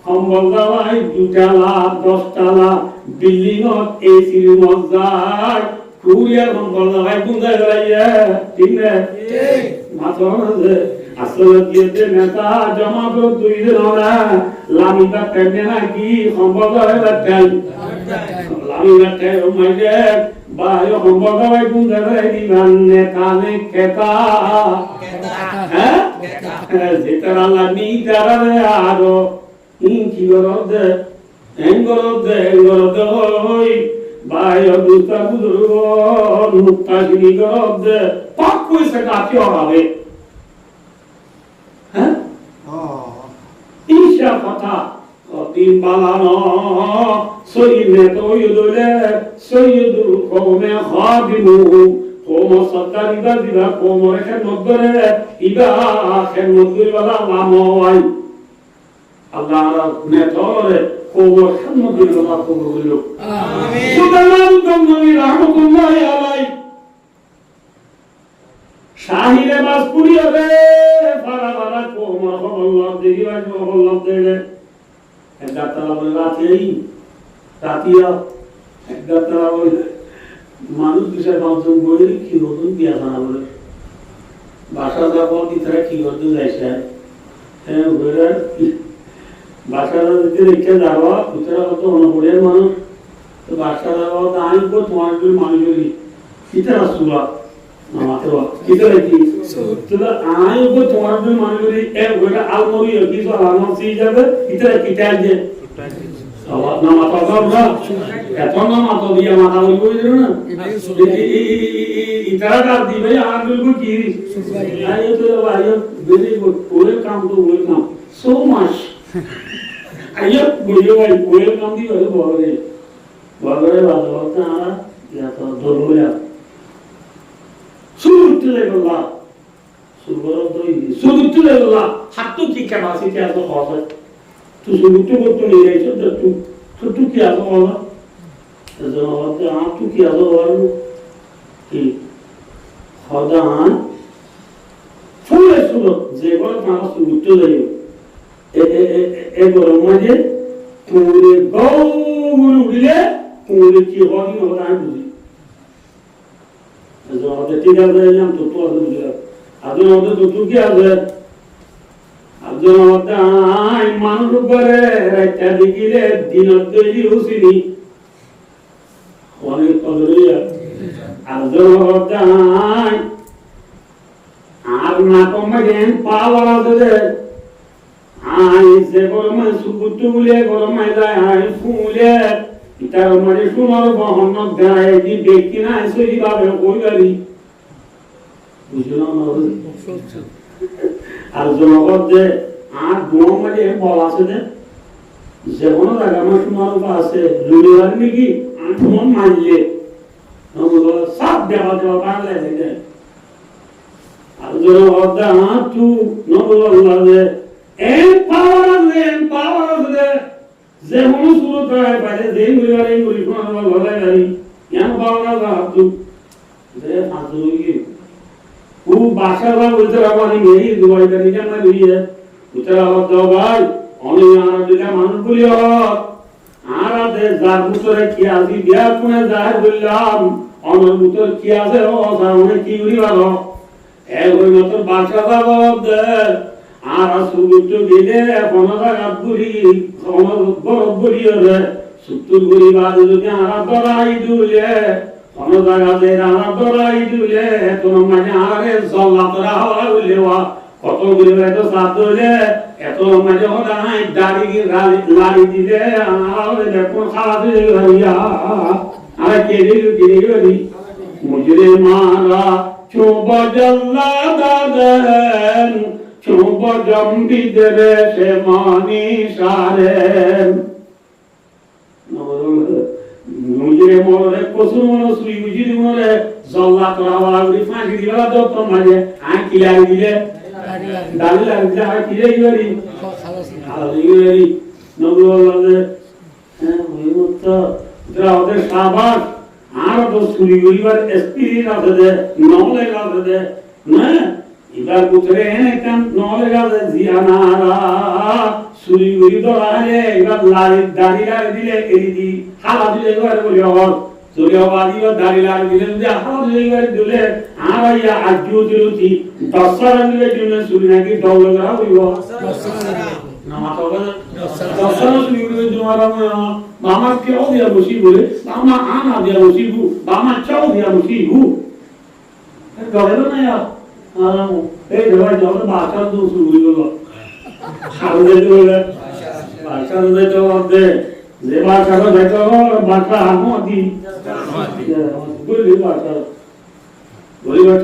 hambal dawai dutala dostala buildingot AC mozai kuriya hambal dawai bundai galaiye tinne matona আসলে দিতে নেতা জমা তো দুই দিন না লামিটা টেনে নাকি সম্ভব হয় বাটাই লামিটা টেনে মাইলে বায় সম্ভব হয় কোন জায়গায় দিবান নেতা নে কেতা হ্যাঁ যেটা লামি দাঁড়াবে আরো কি করদে এঙ্গরদে হই বায় দুটা বুদুর্গ মুক্তাশিনী করদে পাক কইছে কাকে হবে Isha Fata, Kotim Balano, Soyineto Yudule, Soyidu, Kome Hadimu, Komo Satarida Dida, Komo Rekenogre, Ida, Kenogula Lamoai. Allah Netore, Komo Kenogula Komo. Sudalam Tomari Rahmatullahi Alai. Shahire Maspuriya Para Komo Allah Deva Allah Dele. Ekdatara bole Tatia Ekdatara bole মানুষ বিষয় পাঁচজন বই কি নতুন দিয়া জানা বলে বাসা যাবো কি তারা কি করতে যাইছে হ্যাঁ বলে বাসা দিতে রেখে যাওয়া ভিতরে কত অনপড়ের মানুষ তো বাসা যাওয়া তো আমি কো তোমার জন্য মানুষেরই কিতার আসুয়া মাত্র কিতার কি তো আমি কো তোমার জন্য মানুষেরই এ ওটা আলমরি কি সব আলম সি যাবে কিতার কিতার যে Awak nama apa enggak? Eto nama atau dia mata lu itu na? Itara kar di bhai aangul ko kiri. Ayo to ayo very good. Welcome to welcome. So much. Ayo boyo bhai welcome di bhai bole. Bole bata na ya to dolo ya. Surut legola. Surut doi. Surut legola. Hattu ki capacity aso khosa. Tu surutu করতে নিয়ে যাইছো তো তুই কি আসো বলো তো তুই কি আসো বলো কি খদান ফুলে শুনো যে বলে তারা সুরুতু যাই এ গরম মাঝে পুরে গৌর উড়িলে পুরে কি হদি হবে আমি বুঝি আমাদের ঠিক আছে তো তো বুঝলাম আজ আমাদের তো তুই কি আছে আজদাই মানুষ করে একটা দিকিলে দিনত তৈরি হসিনি অনেক কদরিয়া আজদাই আর না কমাইন পাওয়ার আছে আই সে গরমে সুকুতু বলে গরমে যায় আই ফুলে ইতার মানে সুনার বহন দেয় দি ব্যক্তি না সহি ভাবে কইবারি বুঝলো না আর জনগণ যে আর দোয়া মানে বল আছে যে কোনো জায়গা আমার সুনার আছে লুড়িবার নাকি আর তোমার মানলে সব দেওয়া দেওয়া পারলে দেখে আর জনগণ তু নবল্লা যে এই পাওয়ার আছে যে কোনো শুরু করে পারে যে মুরিবারে মুরি কোন লড়াই গাড়ি কেন পাওয়ার আছে যে ফাঁসু হয়ে খুব বাসাটা বলতে পারি মেয়ে দুবাই গাড়ি কেন লইয়ে উত্তর আবার দাও ভাই অনেক আর দিলে মানুষ বলি আর আছে যার ভিতরে কি আছে বিয়ার কোনে যায় বললাম অনেক ভিতর কি আছে ও সামনে কি করি ভালো এক ওই মতো বাসাটা বলতে আর সুবিত দিলে পনেরো গাবগুলি বড় বলিয়ে সুতুর গুলি বাদ যদি আর দরাই দুলে কোনো জায়গাতে আর দরাই দুলে তোর মানে আরে জল্লাতরা হওয়া বললেওয়া কত গুলি তো সাত দিলে এত মানে হদাই দাড়ি লাড়ি দিলে আর দেখো খাওয়া দিলে ভাইয়া আর কে দিল মুজরে মারা চোব জল্লা দাদেন চোব জম্বিদরে সে মানি সারেন মুজরে মরে কসু মনে সুই বুঝি মরে জল্লা তোরা বলা বলি ফাঁকি দিলা তো তো মাঝে আই কিলাই দিলে দালি লাগছে আর কিলাই গরি খালাসি গরি নবুল্লাহ হ্যাঁ ওই মত যারা ওদের সাবাস আর তো সুই গরিবার এক্সপেরিয়েন্স আছে দে নলেজ আছে দে না এবার পুত্রে কাম নলেজ আছে জিয়ানারা সুই গরি দরালে এবার লাড়ি দাড়ি লাগি দিলে এই দি হালা দিলে এবার বলি আর জোরিয়াবাদি বা দাড়ি লাগি দিলে যদি হালা দিলে এবার দিলে আর ইয়া আজু দিলুতি দশরা দিলে জন্য সুই নাকি দৌল করা হইব না মাথা দশরা সুই গরি জমারা মামা কেউ দিয়া বসি বলে মামা আনা দিয়া বসিবু মামা চাও দিয়া বসিবু গলে না এই দেওয়া যত বাচ্চা তো শুরু হলো সামনে বলে বাচ্চা তো দে যে বাচ্চা দেখো বাচ্চা আমদি বলি বাচ্চা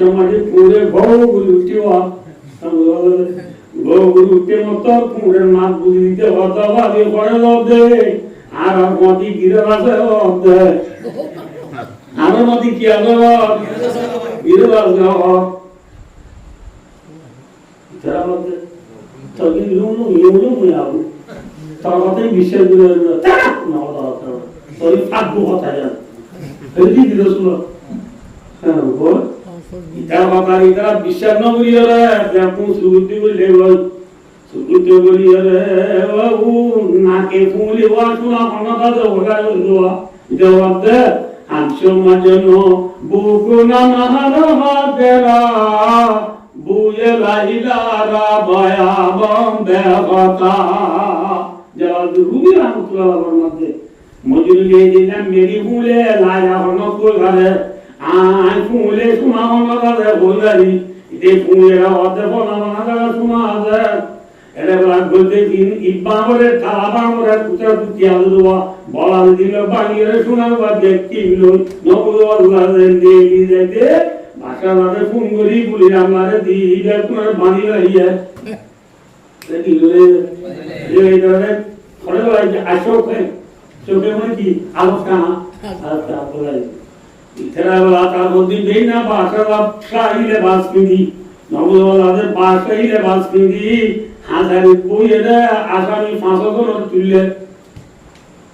মানে পুরে বউ গুলি উঠিও বউ গুলি উঠে মতো পুরে মাছ বুঝি দিতে হতো বা দিয়ে পড়ে দে আর মতি গিরে আছে দে আর মতি কি আছে গিরে আছে যারা মধ্যে তখন ইউনো মুয়াবু তারপরে বিশেষ করে না তোর ফাঁকু কথা জান এই দিল শুনো হ্যাঁ বল এটা বাবারি তারা বিশ্বাস না করিয়া রে আপনি সুবুদ্ধি বলে বল সুবুদ্ধি বলিয়া রে বাবু নাকে ফুলি ওয়া শোনা মনটা তো ওগা লওয়া জবাবতে আনসমার জন্য বুকু না মাহারা হাতেরা বুয়ে লাইলারা বয়া বন্দে কথা জবাব রুবি রাহমাতুল্লাহ মধ্যে মজুরি দিয়ে দিলাম মেরি ফুলে লায়া হনো করে আই ফুলে শোনা হনো করে বলারি এই ফুলেরা অদে বনা না শোনা আছে এরে বলতে দিন ইব্বা করে তালাবা করে পুত্র পুতিয়া দুয়া বলা দিল বানিয়ে শোনাবা দেখি লো নবুল আল্লাহ দেই দিতে ভাষা ভাবে ফোন করি বলি আমারে দিলে তোমার বানি লাইয়া দেখি রে এই ধরে খড়ে ভাই আসোকে চোখে মানে কি আলোচনা আচ্ছা বলাই ইতরা বলা তার মধ্যে দেই না ভাষা শাইলে বাস কিনি নবুল আল্লাহর ভাষাইলে বাস কিনি হাজারি বইয়েরা আসামি 500 জন তুললে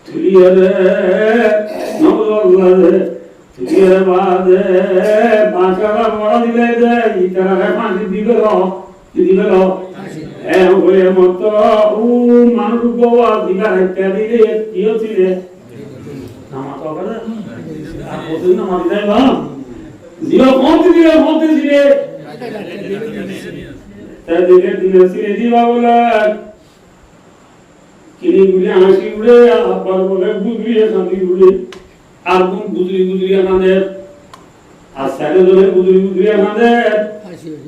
তুলিয়ে রে নবুল্লাহ তুলিয়ে বাদে বাঁচারা বড় দিলে দে ইতারা ফাঁসি দিবে বলে মত ও মানুষ গোয়া দিবার একটা দিলে কি হচ্ছিল নামাজ হবে আর বলতে না মারি যায় না দিও কোন দিলে তাদেরকে দিনে সিনে দিবা বলে কিনি গুলি হাসি উড়ে আবার বলে বুঝলিয়ে শান্তি উড়ে আর কোন বুঝলি বুঝলি আমাদের আর সাইডে ধরে বুঝলি বুঝলি আমাদের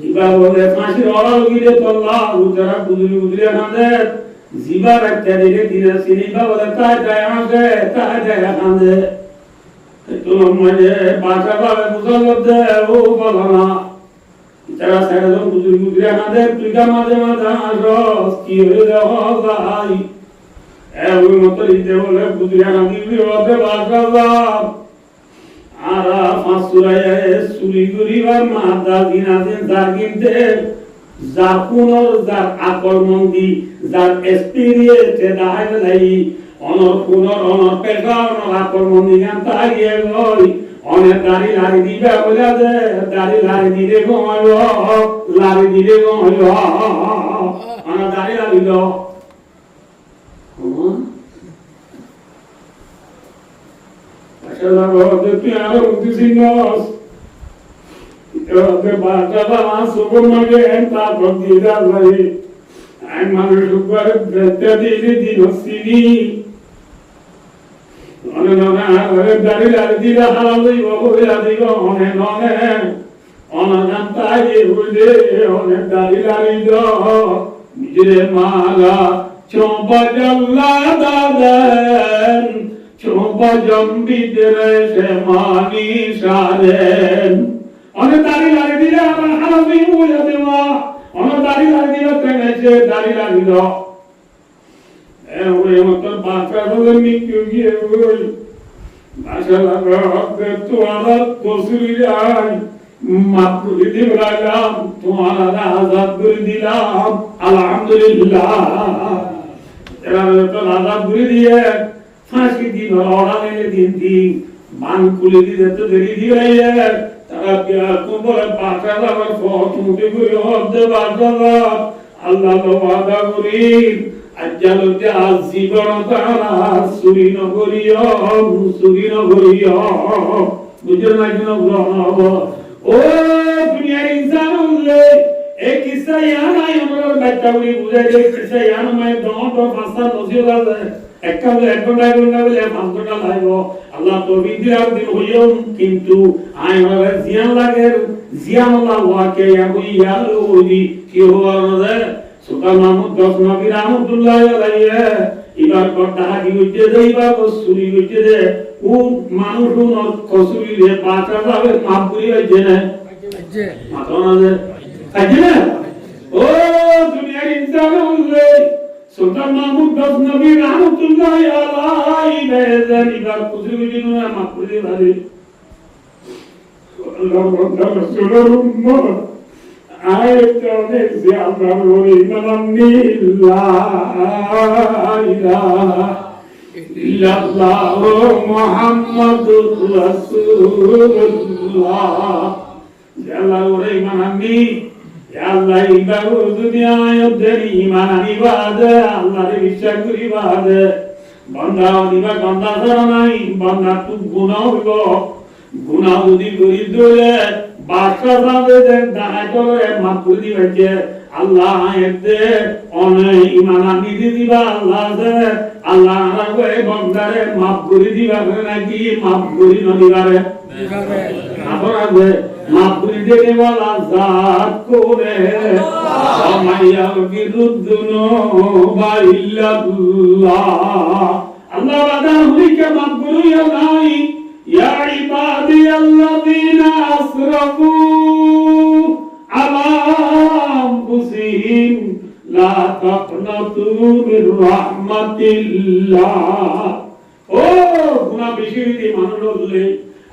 এবার বলে ফাঁসির অড়াল গিরে তল্লা যারা বুঝলি বুঝলি আমাদের জিবার একটা দিকে দিনে সিনে দিবা বলে তাই যায় আমাকে তাই যায় আমাদের তো মানে বাঁচা পাবে মুসলমান ও বলো না যারা সাইডে বুঝলি বুঝলি আমাদের তুই মাঝে মাঝে রস কি হয়ে যাওয়া যায় ওই মতো লিখতে বলে বুঝিয়ানা দিবি ওতে বাসাবাব আর ফাঁসুরাইয়া চুরি করিবার মাদা দিনা দিন যার কিনতে যার পুনর যার আকর্মন্দি যার এক্সপিরিয়েন্সে দাহাই নাই অনর পুনর অনর পেশা অনর আকর্মন্দি গান তাইয়ে গই অনেক দাড়ি লাড়ি দিবে বলে যে দাড়ি লাড়ি দিলে গমাইব লাড়ি দিলে গমাইব অনেক দাড়ি লাড়ি দাও Aquela roda piano de sinós. Eu te batava lá sobre uma guerra para tirar daí. Ai, mano, eu quero ver de dinocini. Olha, dari dari dia halal ibu, ya ibu, ona jantai ibu de, ona dari dari do, mijre mala. Coba jalladadan, coba jambidre semani saren. Ona dari lari dia halal ibu ya dewa. Ona dari lari dia tenese dari lari do. Oye motor bakar dolar mikyu giye oye. Maşallah Rabbe tuana kosuri ay. Makbul dilam tuana azad dilam. Alhamdulillah. এরা তো আজাদ করে দিয়ে ফাঁসি দিন অড়ালে দিন দিন মান খুলে দিতে তো দেরি দিয়ে তারা কোমরে পাকা যাবার ফট মুঠে করে হতে বাঁচাবা আল্লাহ তো ওয়াদা করি আজ্জালতে আজ জীবন তারা সুরি নগরীয় বুঝলেন না কেন গ্রহণ হব ও দুনিয়ার ইনসান হলে एक किस्सा याद आया हमारा बच्चा भी बुझे एक किस्सा याद मैं डॉट और फास्टा नसीब है एक का बोले फास्टा लाइव अल्लाह तो विद्या दिन होयो किंतु आय हमारे जियान अल्लाह हुआ के या कोई याद होगी कि हुआ रे सुल्तान महमूद गौस नबी रहमतुल्लाह अलैहि इबार कोटा की उज्जे देइबा को सुरी उज्जे दे ও মানুষ ও কসুরি রে পাঁচা যাবে মাপ করি হইছে না মাথা না Ajina, oh dunia insan ulle, Sultan Mahmud Ghaznavi rahmatullahi alaihi bezan ibar kusri ujinu na makuri bari. Allah Rasulullah, ayat ne ziyadar ori manni la ilaha illallah Muhammadur Rasulullah. Jalla ori manni. Allah ibaru dunia yoderi iman ibade Allah re বিশ্বাস করি বাদে বান্দা দিবা বান্দা ধরা নাই বান্দা তু গুনাহ হইব গুনাহ যদি করি দলে বাদশা যাবে যে দায় করে মাফ করে দিবে আল্লাহ এতে অনে ইমান আনি দিবা আল্লাহ দে আল্লাহ রাখবে বান্দারে মাফ করে দিবা নাকি মাফ করি নদিবারে দিবারে মাফরি দেনে वाला জাত করে মাইয়া বিরুদ্ধনো বাইল্লাল্লাহ আল্লাহ বাদা হুইকে মাফরি নাই ইয়া ইবাদিয়াল্লাযিনা আসরাফু আলা আনফুসিহিম লা তাকনাতু মির রাহমাতিল্লাহ ও গুনাহ বেশি হইতে মানুষ হলে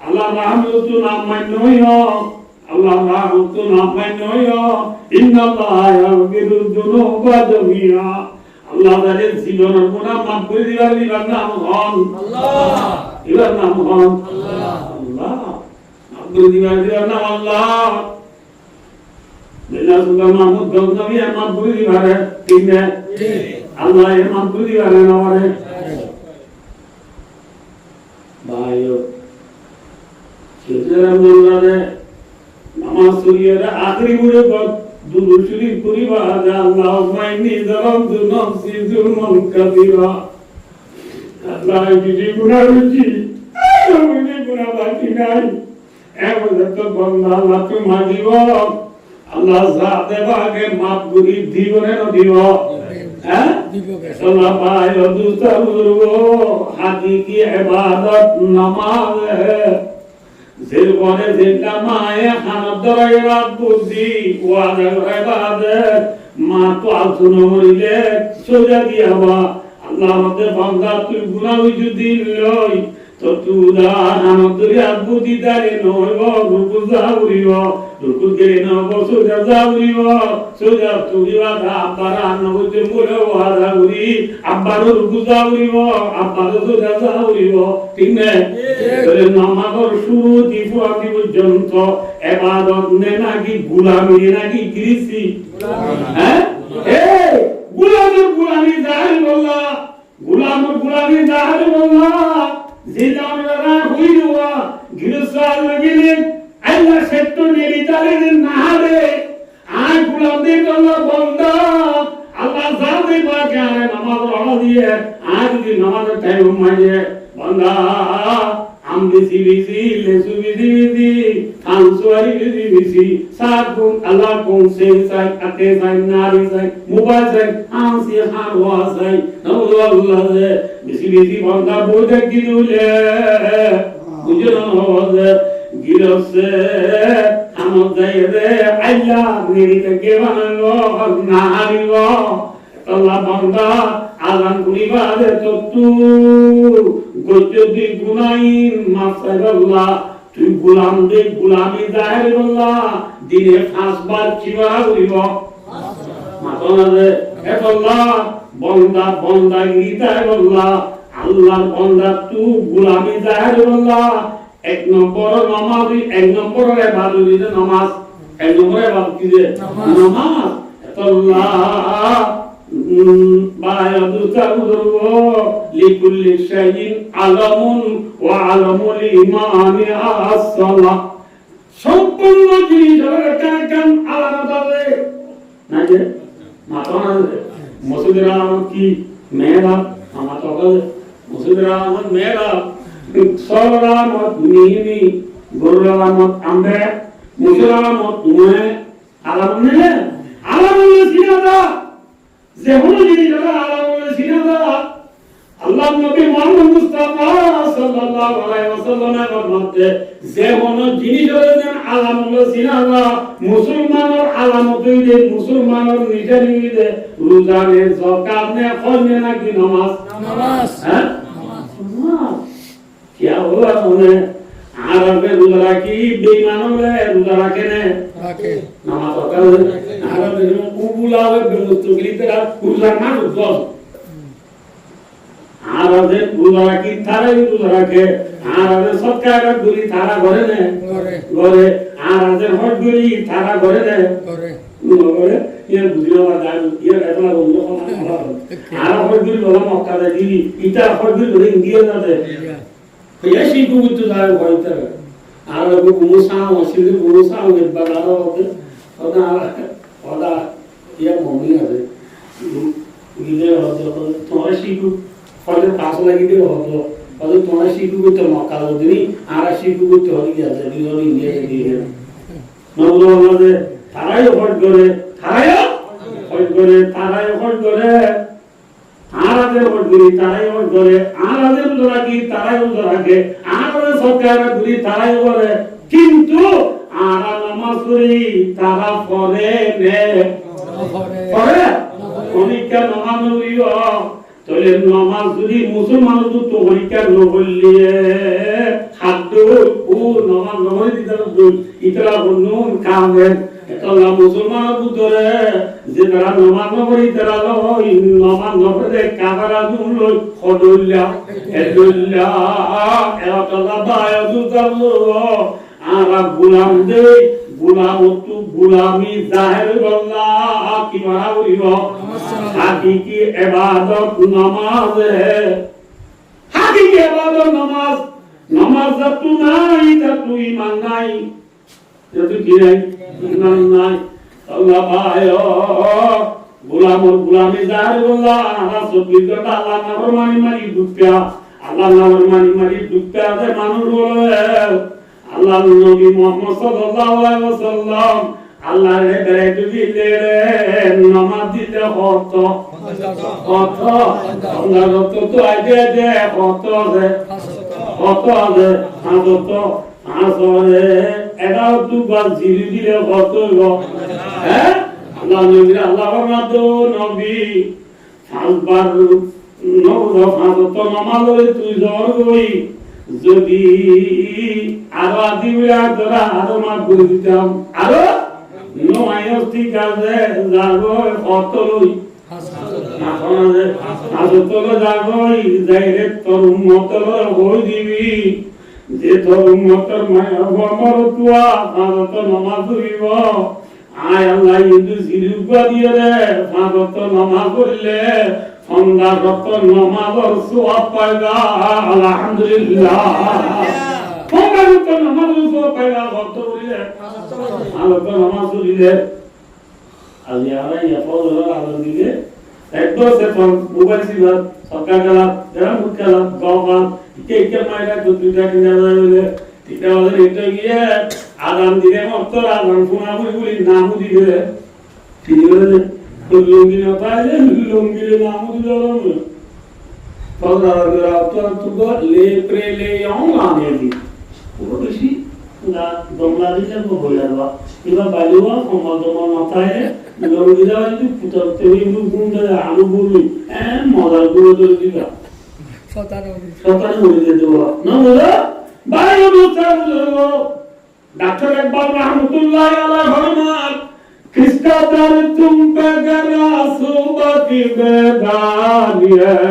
Allah rahmatu namannoyo Allah rahmatu namannoyo inna Allah yaghfiru dhunuba jami'a Allah dare জীবনের গুনাহ maaf করে দিবার নাম হন আল্লাহ ইবার নাম হন আল্লাহ আল্লাহ maaf করে দিবার নাম আল্লাহ বিল্লাহ সুবহান মাহমুদ গৌনবী maaf করে দিবারে ঠিক না আল্লাহ maaf করে দিবারে নারে ভাইও Alhamdulillah, namaz suriyada akhiri bude দুরূদ শরীফ পড়িবা আল্লাহুম্মা ইন্নী যালামতু নাফসি যুলমান কাসীরা। আল্লাহ যদি গুনাহ করেছি আমি গুনাহ বাকি নাই এমন তো বান্দা আল্লাহ তো মাগিব আল্লাহ যা দেবাকে মাফ করি দিব না দিব হ্যাঁ দিব আল্লাহ ভাই দুস্তা বুজুর্গ হাকিকি ইবাদত নামাজ জীবনে যেটা মায়ে হানত ধরে রাত বুদ্ধি ওয়াদা ইবাদত মা তো আলসুনো মরিলে সোজা দিয়াবা আল্লাহ আমাদের বান্দা তুই গুনাহ যদি লই তো তুদা হানতরি আবুদি দারে নইব রুকু যাউরিব রুকু গেলে নব সোজা যাউরিব সোজা তুরিবা দা আব্বারা নবতে মুলে ওয়াদা করি আব্বার রুকু যাউরিব আব্বার সোজা যাউরিব ঠিক না তাহলে নামাজের শুরু দিব আমি পর্যন্ত ইবাদত নে নাকি গোলামি নাকি কৃষি হ্যাঁ এই গোলামি জাহির বল্লা গোলামি জাহির বল্লা জিলামরা হইলুয়া গিরসাল গিলে আল্লাহ সত্য নেরিতালে নাহারে আয় গোলামদের আল্লাহ বান্দা আল্লাহ জানে বাকে আরে নামাজ পড়া দিয়ে আজ যদি নামাজের টাইম মাঝে বান্দা আম বিসি লেসু বিসি আনসুয়ারি বিসি সাকুন আল্লাহ কোন সে সাই আতে সাই নারি সাই মোবাইল সাই আনসি হারওয়া সাই আল্লাহ বিসি বান্দা বোঝা গিলুলে বুঝলাম হবে গিলসে আমত যায় রে আল্লাহ নিরিতে কে বানালো নাহারিব আল্লাহ বান্দা আলান কুনিবা দে তু গজদি গুনাইন মাফসাল্লাহ তুই গোলাম দে গোলামি জাহির আল্লাহ দিনে 5 বার চিবা করিব মাতনা দে হে আল্লাহ বান্দা গীতায় আল্লাহ আল্লাহর বান্দা তুই গোলামি জাহির আল্লাহ এক নম্বর নামাজ এক নম্বরের ইবাদত নামাজ এক নম্বরের ইবাদত কি যে নামাজ আল্লাহ লিকুল্লি শাইইন আলামুন ওয়া আলামুল ইমানি আস-সালাহ সম্পূর্ণ জিনিসের কান আলামত আছে না যে মাতনা মসজিদের আলামত কি মেহরাব আমার তো মসজিদের আলামত মেহরাব সর আলামত নিহিনি গরুর আলামত আমবে মুসির আলামত তুমে আলামত নেই আলামত সিনাদা যে হলো জিনিস আলামত সিনাদা আল্লাহ নবী মুহাম্মদ মুস্তাফা সাল্লাল্লাহু আলাইহি ওয়াসাল্লামের মধ্যে যে হলো জিনিস হলো আলামত সিনাদা মুসলমানের আলামত হইলে মুসলমানের নিজে নিজে রোজা নে যাকাত নে হজ নে নাকি নামাজ হ্যাঁ নামাজ क्या हुआ उन्हें आरब में रोजा की बेईमानों में रोजा रखे ने रखे नमाज पढ़ा आरब में कुबुला में बेमुस्तकिल तेरा रोजा ना रोजा आरब में रोजा की थारे रोजा रखे आरब में सब क्या कर गुली थारा घरे ने घरे आरब में हट गुली थारा घरे ने घरे ये बुझिया वाला ये ऐसा बोलो आरब हट गुली बोला मौका दे दी इतना हट गुली बोले इंडिया ना दे यशी कुबुत जाय होइतर आरो गुमुसा वसिल गुमुसा बेबारारो ओदा ये मम्मी आहे गिले होतो तोशी कु फले पास लागि दे होतो ओदा तोशी कु तो मक्का दिनी आरा शिकु तो होई जाते दिनो इंडिया दी है नवलो नदे थाराय हट करे आराधे गुरी ताराई और धरे आराधे उधरा की ताराई उधरा के आराधे सरकार गुरी ताराई करे किंतु आरा नमाज गुरी तारा फरे ने फरे ओनिका नमाज गुरियो तोले नमाज गुरी मुसलमान तो ओनिका न बोलिए हादो ओ नमाज नमाज दिदर इतरा बनुन काम है আল্লাহ মুসলমান বুতরে যে তারা নামাজ পড়ি তারা লই নামাজ পড়ে কাবারা দুল খদুল্লা এদুল্লা এরাতাল্লাহ বায়ুদাল্লো আরা গোলাম দে গোলামতু গোলামি জাহির আল্লাহ কি মারা হইব হাকিকি ইবাদত নামাজ হাকিকি ইবাদত নামাজ নামাজ যতু নাই ততু ঈমান নাই যতু কি নাই ইমান নাই আল্লাহ ভাই গোলামি যার বললা আমরা 24 ঘন্টা আল্লাহ নামের মানি দুঃখা আল্লাহ নামের মানি দুঃখা যে মানুষ বলে আল্লাহ নবী মুহাম্মদ সাল্লাল্লাহু আলাইহি ওয়াসাল্লাম আল্লাহর বেড়াইতে দিলে নামাজ দিতে হতো আল্লাহ তো আগে যে হতো আসলে এটাও দুবার জিরি দিলে হতো হ্যাঁ আল্লাহ নবী আল্লাহর নবী পাঁচবার তো নামাজ তুই জ্বর গই যদি আরো আদিবিরা তোরা আরো মাফ করে দিতাম আরো নয় ঠিক আছে যাবো কত লই তোর যাবই যাইলে তোর উম্মতের হই দিবি যে তোর উম্মতের মায়ের তুয়া তো নামাজ পড়িব আয় আল্লাহ কিন্তু জিরুবা দিয়ে রে তো নামাজ পড়লে সন্ধ্যা রত নামাজের সওয়াব পাইবা আলহামদুলিল্লাহ সন্ধ্যা রত নামাজের সওয়াব পাইবা ভক্ত বলিলে তো নামাজ পড়িলে আজি আলাই ইয়াফল আলাদা দিলে একদম সে মোবাইল সিবা সরকার গেলা যারা মুখ্য গেলা গাওয়া কে মাইরা দুটা কিনা যাবে এটা ওদের এটা গিয়ে আগাম দিনে মতো আগাম শোনা বলি নাম দিবে ঠিক আছে লুঙ্গি না পাইলে লুঙ্গি নাম দিবে পগরা তো লে প্রেলে আনে দি পুরো বেশি না বাংলাদেশে বলাবা এবার বাইরেও সমাজমা মাথায় লুঙ্গি দাও কিন্তু পুততে ইন্দু গুন্ডা আলু বলি মজার গুলো ধরে দিবা সতারে বলে দেবো না বলো বাইরে বলতে डॉक्टर इकबाल रहमतुल्लाह अलैह फरमान किसका दर तुम पे गरा सोबत बेदानी है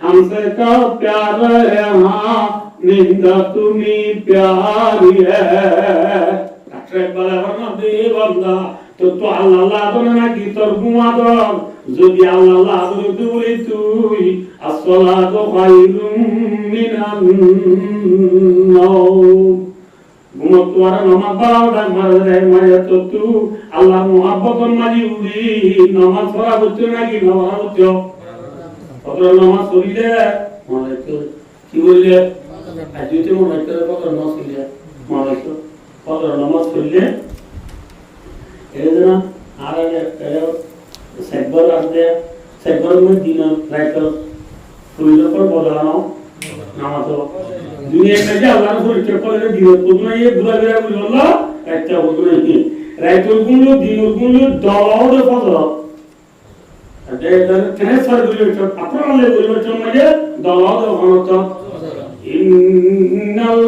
हमसे का प्यार है हाँ निंदा तुम्ही प्यारी है डॉक्टर इकबाल फरमान दे बंदा तो अल्लाह तो ना की তোর গুমাদর যদি আল্লাহ তো বলি তুই আসসালাতু খায়রুম মিনান নাওম গুমতওয়ারা নামাজ পড়াও ডাক মারে তো তু আল্লাহ মুহাব্বতন মাজি উড়ি নামাজ পড়া হচ্ছে নাকি নামাজ হচ্ছে কত নামাজ পড়িলে মনে কি বললে আজকে মনে করে কত নামাজ পড়িলে মনে কত নামাজ পড়িলে এরা আর সেকবার আসবে সেকবার মধ্যে দিন রাইট পড়িলে পর বলানো নামাজ দুনিয়া में क्या अल्लाह को चप्पल के दियो तो ना ये बुरा गया बोल अल्लाह একটা বলতো নাকি রাইটল গুলো দিনর গুলো দাওয়াও দে ফজর আদে এর ট্রান্সফার গুলো আপনারা পরিবর্তন মানে দাওয়াও দে হনত ইন্নাল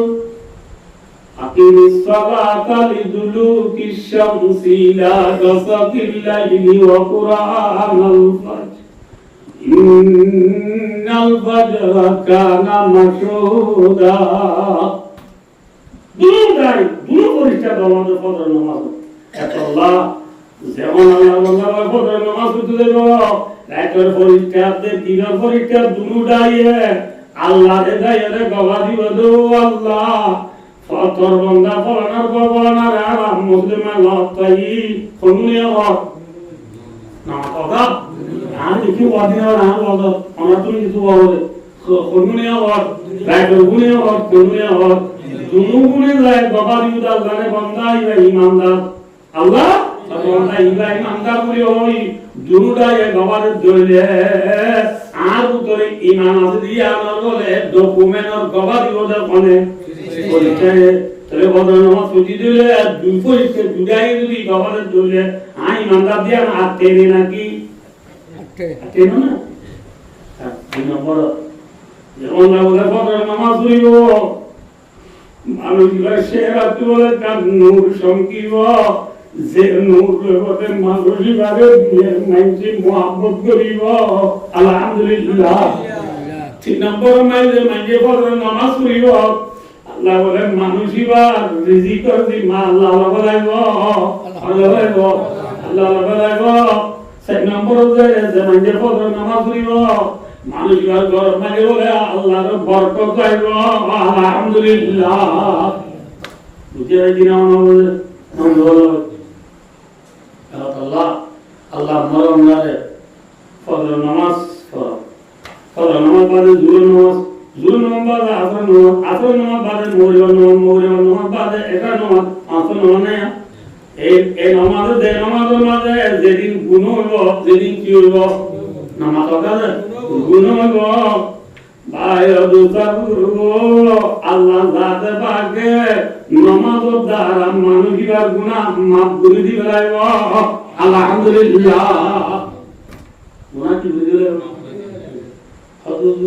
আকিমিস সালাতা লিদুলুকি শামসি ইলা গাসাকিল লাইলি ওয়া কুরআনাল ফাজর ইন্নাল ফাজরা কানা মাশহুদা দুই পরিষ্কার আমাদের ফজর নামাজ আল্লাহ যেমন আল্লাহ ফজর নামাজ পড়তে দেব রাতের পরিষ্কার দিনের পরিষ্কার দুটাই আল্লাহ রে দাইরে গবা দিব দো আল্লাহ ফজর বন্দা পড়ানোর আর মুসলিমা লতাই কোনিয়া হক না কথা আর কি ওয়াদিনা না বলো আমরা তো কিছু বলে কোনিয়া হক রাতের কোনিয়া হক কোনিয়া হক দুনুগুনে যায় বাবা দিউদ আল্লাহরে বান্দা ইবা ইমানদার আল্লাহ বান্দা ইবা ইমানদার বলি ওই দুনুটায় বাবার দইলে আর উতরে ঈমান আছে দিয়া না বলে ডকুমেন্টর বাবা দিউদ কোনে পরিচয় তবে বদন নামাজ পড়ি দিলে দুই পরিচয় দুটাই যদি বাবার দইলে আই ইমানদার দিয়া আর তেনে নাকি আতে না দুই নম্বর যেমন বলে বদন নামাজ পড়িব মানুষগুলা শেরাতে বলে তার নূর সংকীব যে নূর বলে মানুষই ভাবে মানুষ মোহাম্মত করিব আলহামদুলিল্লাহ 3 নম্বর মাইলে মাইলে ফজর নামাজ পড়িব আল্লাহ বলে মানুষই বা রিজিক করবি মা আল্লাহ বলাইব আল্লাহ বলাইব 4 নম্বর যে মাইলে ফজর নামাজ পড়িব মানুষ ঘর মানে বলে আল্লাহর বরকত চাইব আলহামদুলিল্লাহ বুঝে দিন আল্লাহ আল্লাহ মরম নারে ফজর নামাজ ফজর নামাজ বাদে জুর নামাজ বাদে আসর নামাজ বাদে মৌরিব নামাজ বাদে এটা নামাজ আসর নামাজ নেই এই নামাজে দে নামাজের মাঝে যেদিন গুণ হইব যেদিন কি হইব নামাজ কাজে গুণ হইব ভাই দুসার করব আল্লাহ যাতে পাকে নামাজের দ্বারা মানুষের গুনাহ মাফ করে দিবে আলহামদুলিল্লাহ গুনাহ কি বুঝলে হযরত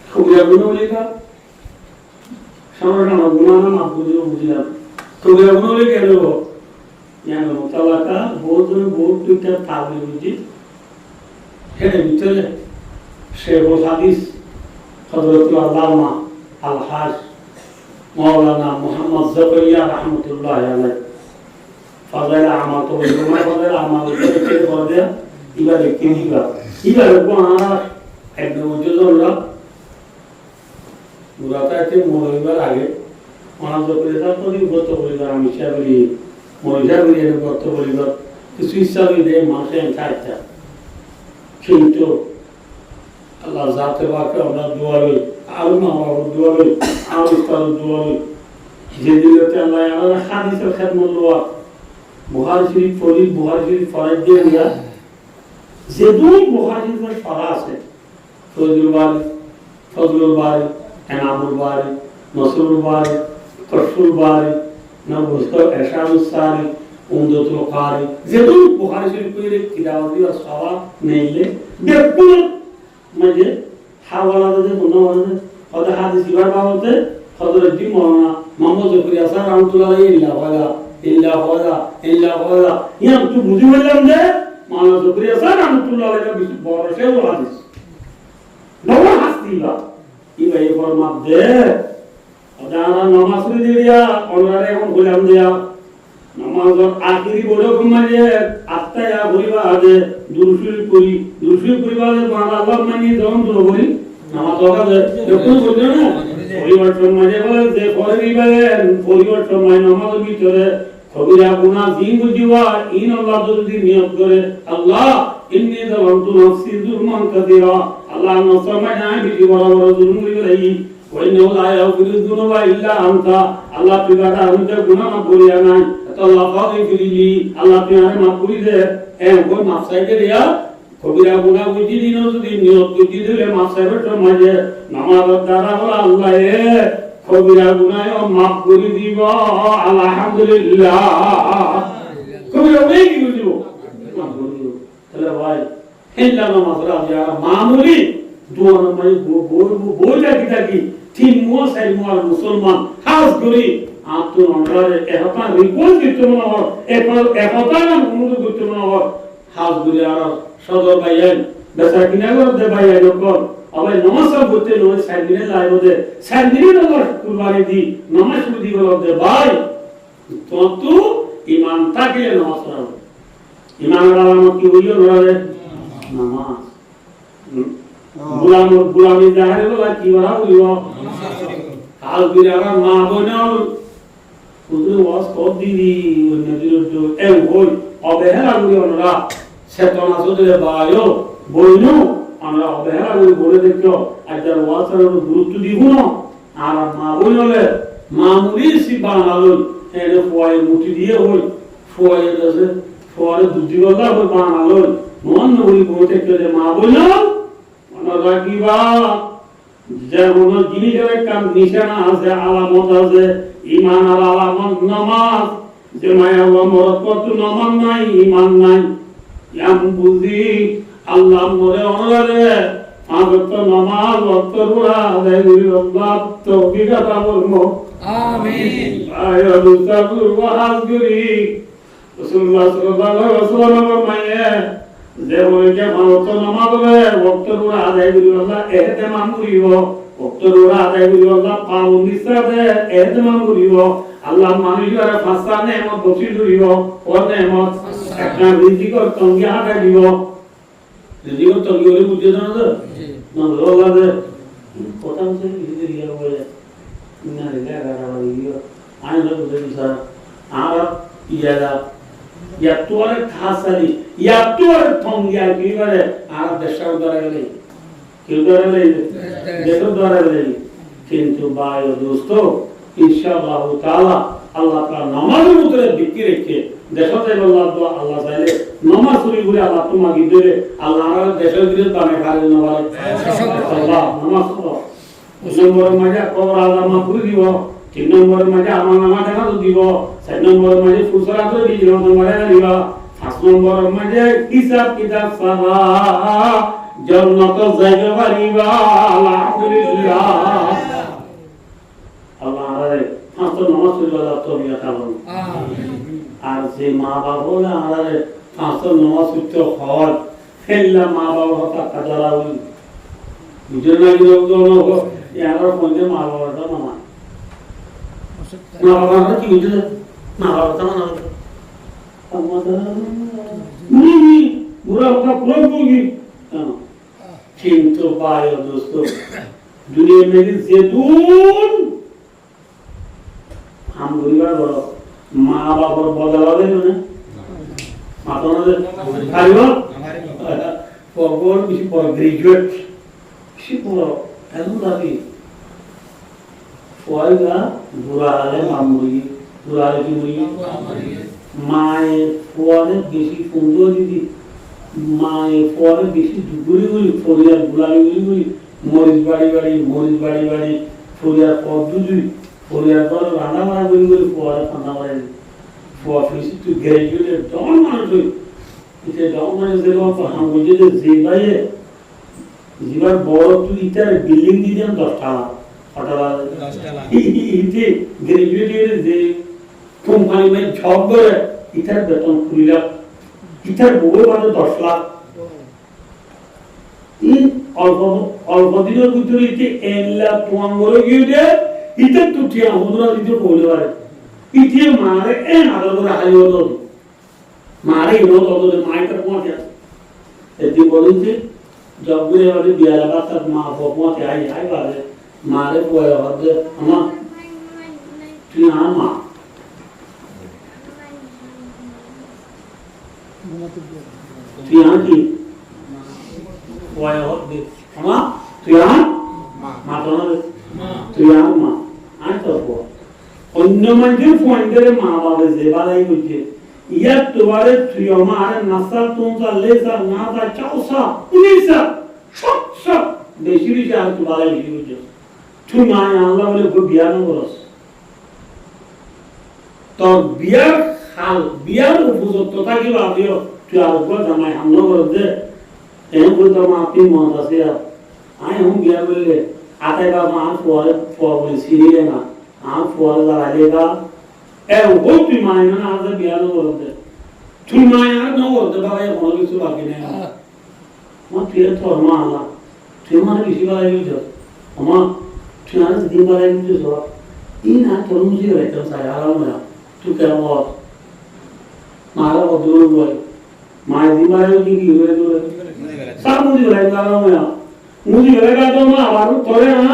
কবিরা গুনাহ লেখা সামনে গুনাহ না মাফ করে দিবে বুঝলাম কবিরা গুনাহ লেখা গেল ইয়ান মুতালাকা বহুত দুটা তাবলি বুঝি এর ভিতরে শেখুল হাদিস হযরত আল্লামা আল-হাজ মাওলানা মুহাম্মদ জাকারিয়া রাহমাতুল্লাহ আলাইহি ফাজাইল আমাল তো ফাজাইল আমাল কে বলে ইবারে কিনিবা ইবারে কোনা একদম উজ্জ্বলরা মুরাতাতে মোবাইবার আগে অনাজ করে তো গত পরিবার আমি শেয়ারি মহিলাগুলি এর গত পরিবার কিছু ইচ্ছা দিয়ে মাসে খাইতা কিন্তু আল্লাহ জাতে বাকে আমরা দোয়া করি আরো না আমরা দোয়া করি আরো তার দোয়া করি যেদিকে আল্লাহ আমাদের হাদিসের খেদমত লওয়া বুখারী শরীফ পড়ি বুখারী শরীফ ফরজ দিয়ে দিয়া যে দুই বুখারী শরীফের ফরা আছে ফজলুল বারি এনামুল বারি নসরুল বারি কশফুল বারি নবুস্তার এরশাদুস সারি উমদাতুল কারি যে দুই বুখারী শরীফ পড়ে কিতাব দিয়া সওয়াব নেইলে দেখুন মানে হাওয়ালা দে মনোহর ওদের হাদিস ইবার বাবতে হযরত জি মাওলানা মোহাম্মদ জাকারিয়া স্যার রাহমাতুল্লাহ ইল্লা ওয়ালা ইয়াম তো বুঝি বললাম যে মাওলানা জাকারিয়া স্যার রাহমাতুল্লাহ আলাইহি বড় শেখ হাদিস বড় হাসিলা এই ফরমাত দে ওদারা নামাজ পড়ে দিয়া ওনারে এখন বললাম দিয়া নামাজের আখিরি বড় ঘুমাইয়ে আত্মায়া বলিবা আদে দুরুশরীফ পরিবারের মান আল্লাহ মানি দম তো বলি নামাজ ওকাদে যখন বলতে না পরিবর্তন মানে বলে যে পরিবর্তন মানে নামাজের ভিতরে কবিরা গুনাহ জিন বুঝিবা ইন আল্লাহ যদি নিয়ত করে আল্লাহ ইন্নী যালামতু নাফসি যুলমান কাসীরা আল্লাহ নসমা নাই বিজি বরাবর জুলুম করি ওয়াইন্নাহু লা ইয়াগফিরু যুনুবা ইল্লা আনতা আল্লাহ তুই বাটা আমাদের গুনাহ মাফ করিয়া নাই আল্লাহ ফাগফিরলি আল্লাহ তুই আমারে মাফ করি দে ওই মাফ চাইতে দিয়া কবিরা গুনাহ বুঝি দিন যদি নিয়ত বুঝি দিলে মাফ চাইবে তো মাঝে নামাজের দ্বারা আল্লাহ কবিরা গুনাহ মাফ করে দিব আলহামদুলিল্লাহ কবিরা ওই কি বুঝিব মাফ করে দিব তাহলে ভাই হেল্লা নামাজরা যারা মামুলি দোয়া নামাজ বইলা কি তিন মাস চার মাস মুসলমান খাস করে আপনি অনরারে এহতা রিপোর্ট দিতে মনে হয় এহতা না অনুরোধ করতে মনে হয় খাস করে আর সদর ভাইয়ান বেচা কিনা করতে ভাইয়া যখন আবার নামাজ পড়তে নয় সাত দিনে লাইব দে সাত দিনে নামাজ কুরবানি দি নামাজ শুরু দি বলতে ভাই তো ঈমান থাকলে নামাজ পড়ো ঈমানের আলামত কি হইল নরে নামাজ গুলামি জাহারে বলা কি বলা হইল কাল বিরারা মা বনাল পুরো ওয়াজ কর দিদি অন্য বিরুদ্ধ এম হই অবহেলা করি ওরা চেতনা চলে বায়ো বইনো আমরা অবহেলা করি বলে দেখো আজকাল ওয়াজের গুরুত্ব দিব না আর মা বইলে মামুলি সি বানালো এর ফয় মুঠি দিয়ে হই ফয় দেশে ফয় দুধি গলা বানালো মন বলি বলতে যে মা বইলো রাখিবা যে কোন জিনিসের কাম নিশানা আছে আলামত আছে ঈমান আর আলামত নামাজ যে মায়া মরত কত নামাজ নাই ঈমান নাই ইয়াম বুঝি আল্লাহ মরে অনরে আগত নামাজ অতরুরা আদায় করি আল্লাহ তৌফিক আতা করমু আমিন আয়াতু তাকুর ওয়াজ করি রাসূলুল্লাহ সাল্লাল্লাহু আলাইহি ওয়াসাল্লাম মাইয়া যেমনকে মানত নামাজে ওক্তরুরা আদায় করি আল্লাহ ইহতিমাম করিব ওক্তরুরা আদায় করি আল্লাহ পাউন্দিসাতে ইহতিমাম করিব আল্লাহ মানুষের ফাসা নেমত বসি করিব ও নেমত একটা রিজিকর তঙ্গি আদায় দিব রিজিকর তঙ্গি হলে বুঝতে জানো তো না রোলা দে কথা বলছে রিজিক ইয়া বলে না রে গাড়া ইয়া আইন বুঝে দিছা আর ইয়ারা ইয়াতুয়ার খাসালি ইয়াতুয়ার থঙ্গিয়া কি করে আর দেশার ধরে গেলে কেউ ধরে গেলে দেশও ধরে গেলে কিন্তু ভাই ও দোস্ত ইনশাআল্লাহ তাআলা আল্লাহ তাআলা নামাজের ভিতরে বিক্রি রেখে দেশতে আল্লাহ চাইলে নামাজ চুরি করে আল্লাহ তোমাকে দেবে আল্লাহ আমার দেশের বিরুদ্ধে বানে খারে নামাজ আল্লাহ নামাজ পড়ো নম্বরের মাঝে কবর আল্লাহ করে দিব 3 নম্বরের মাঝে আমার নামাজ দেখা দিব 4 নম্বরের মাঝে ফুসরা করে দিব নম্বরে দিব 5 নম্বরের মাঝে হিসাব কিতাব সারা জান্নাত জায়গা পারিবা আলহামদুলিল্লাহ আল্লাহ আরে পাঁচ নামাজ পড়া তৌফিক দান করুন আর যে মা বাবা না আরে পাঁচ নামাজ পড়তে হয় ফেললা মা বাবা হতা কাদারা হই বুঝেন না কি লোক ইয়ার ফোনে মা বাবাটা না মা বাবা কি বুঝে মা বাবাটা না আমাদের বুড়া হতা পুরো বুঝি কিন্তু ভাই ও দোস্ত দুনিয়া में জেদুন हम গরিবার বড় মা বাবার বদলাবে না মাতনাদের পারিব পগর কিছু পর গ্রাজুয়েট কিছু পর এমন দাবি ফয়গা বুড়ালে মামুরি বুড়ালে কি মুই মায়ে ফোয়ারে বেশি সুন্দর দিদি মায়ে ফোয়ারে বেশি দুগুরি গুলি ফরিয়ার বুড়ালি গুলি মরিচ বাড়ি বাড়ি ফরিয়ার পদ্মুজি ফরিয়ার পর রান্না বাড়া গুলি ফোয়ারে রান্না বাড়ি ফোয়া ফিসি তুই গ্রাজুয়েট ডন মানুষ এটা ডন মানে যেরকম হাম বুঝে যে ভাইয়ে জীবার বড় তুই ইটার বিল্ডিং দিতেন 10 টাকা ইতে গ্রাজুয়েটের যে কোম্পানি মে জব করে ইটার বেতন 20 লাখ ইটার বড় মানে 10 লাখ in অল্প দিনের ভিতরে ইতে 1 লাখ তোমার গিয়ে ইতে তুই আমরা দিতে বলে পারে ইতে মারে আদর করে হারিয়ে হলো মারে হলো মাইকার পৌঁছে এতে বলেন যে জবগুলো আমাদের বিয়ার বাচ্চার মা পৌঁছে আই বারে মারে বয় হবে আমার তুই আমা তুই আঁকি বয় হবে আমার তুই মা তুই আমা আই তো অন্য মানুষের ফোনদের মা বাবা যে বালাই করছে ইয়ার তোমারে তুই আমার নাসা তোমরা লেসা নাসা চাওসা উনিসা সব বেশি বেশি আর তো বালাই বেশি করছে তুই মা আল্লাহ বলে বিয়া না করস তো বিয়ার উপযুক্ততা কি ভাবিও তুই আর উপর জামাই হামলা করে দে এমন করে তো আপনি মন আছে আই হুম বিয়া বললে আতাই বাবা আর পরে সিরিয়ে না आप फॉल लगालेगा ए वो तुम मायना आज बियानो बोलते तुम मायना न बोलते बाबा ये कौन किसी बाकी नहीं मैं फिर तो माला तुम माने किसी बारे में जो हम तुम्हारे दिन बारे में जो सो इन ना तो मुझे रहता सारा आराम में तू क्या बात मारा वो दूर बोल माय दिन बारे में की हुए दूर सब मुझे रहता आराम में मुझे रहेगा तो मैं आवाज़ तोड़े ना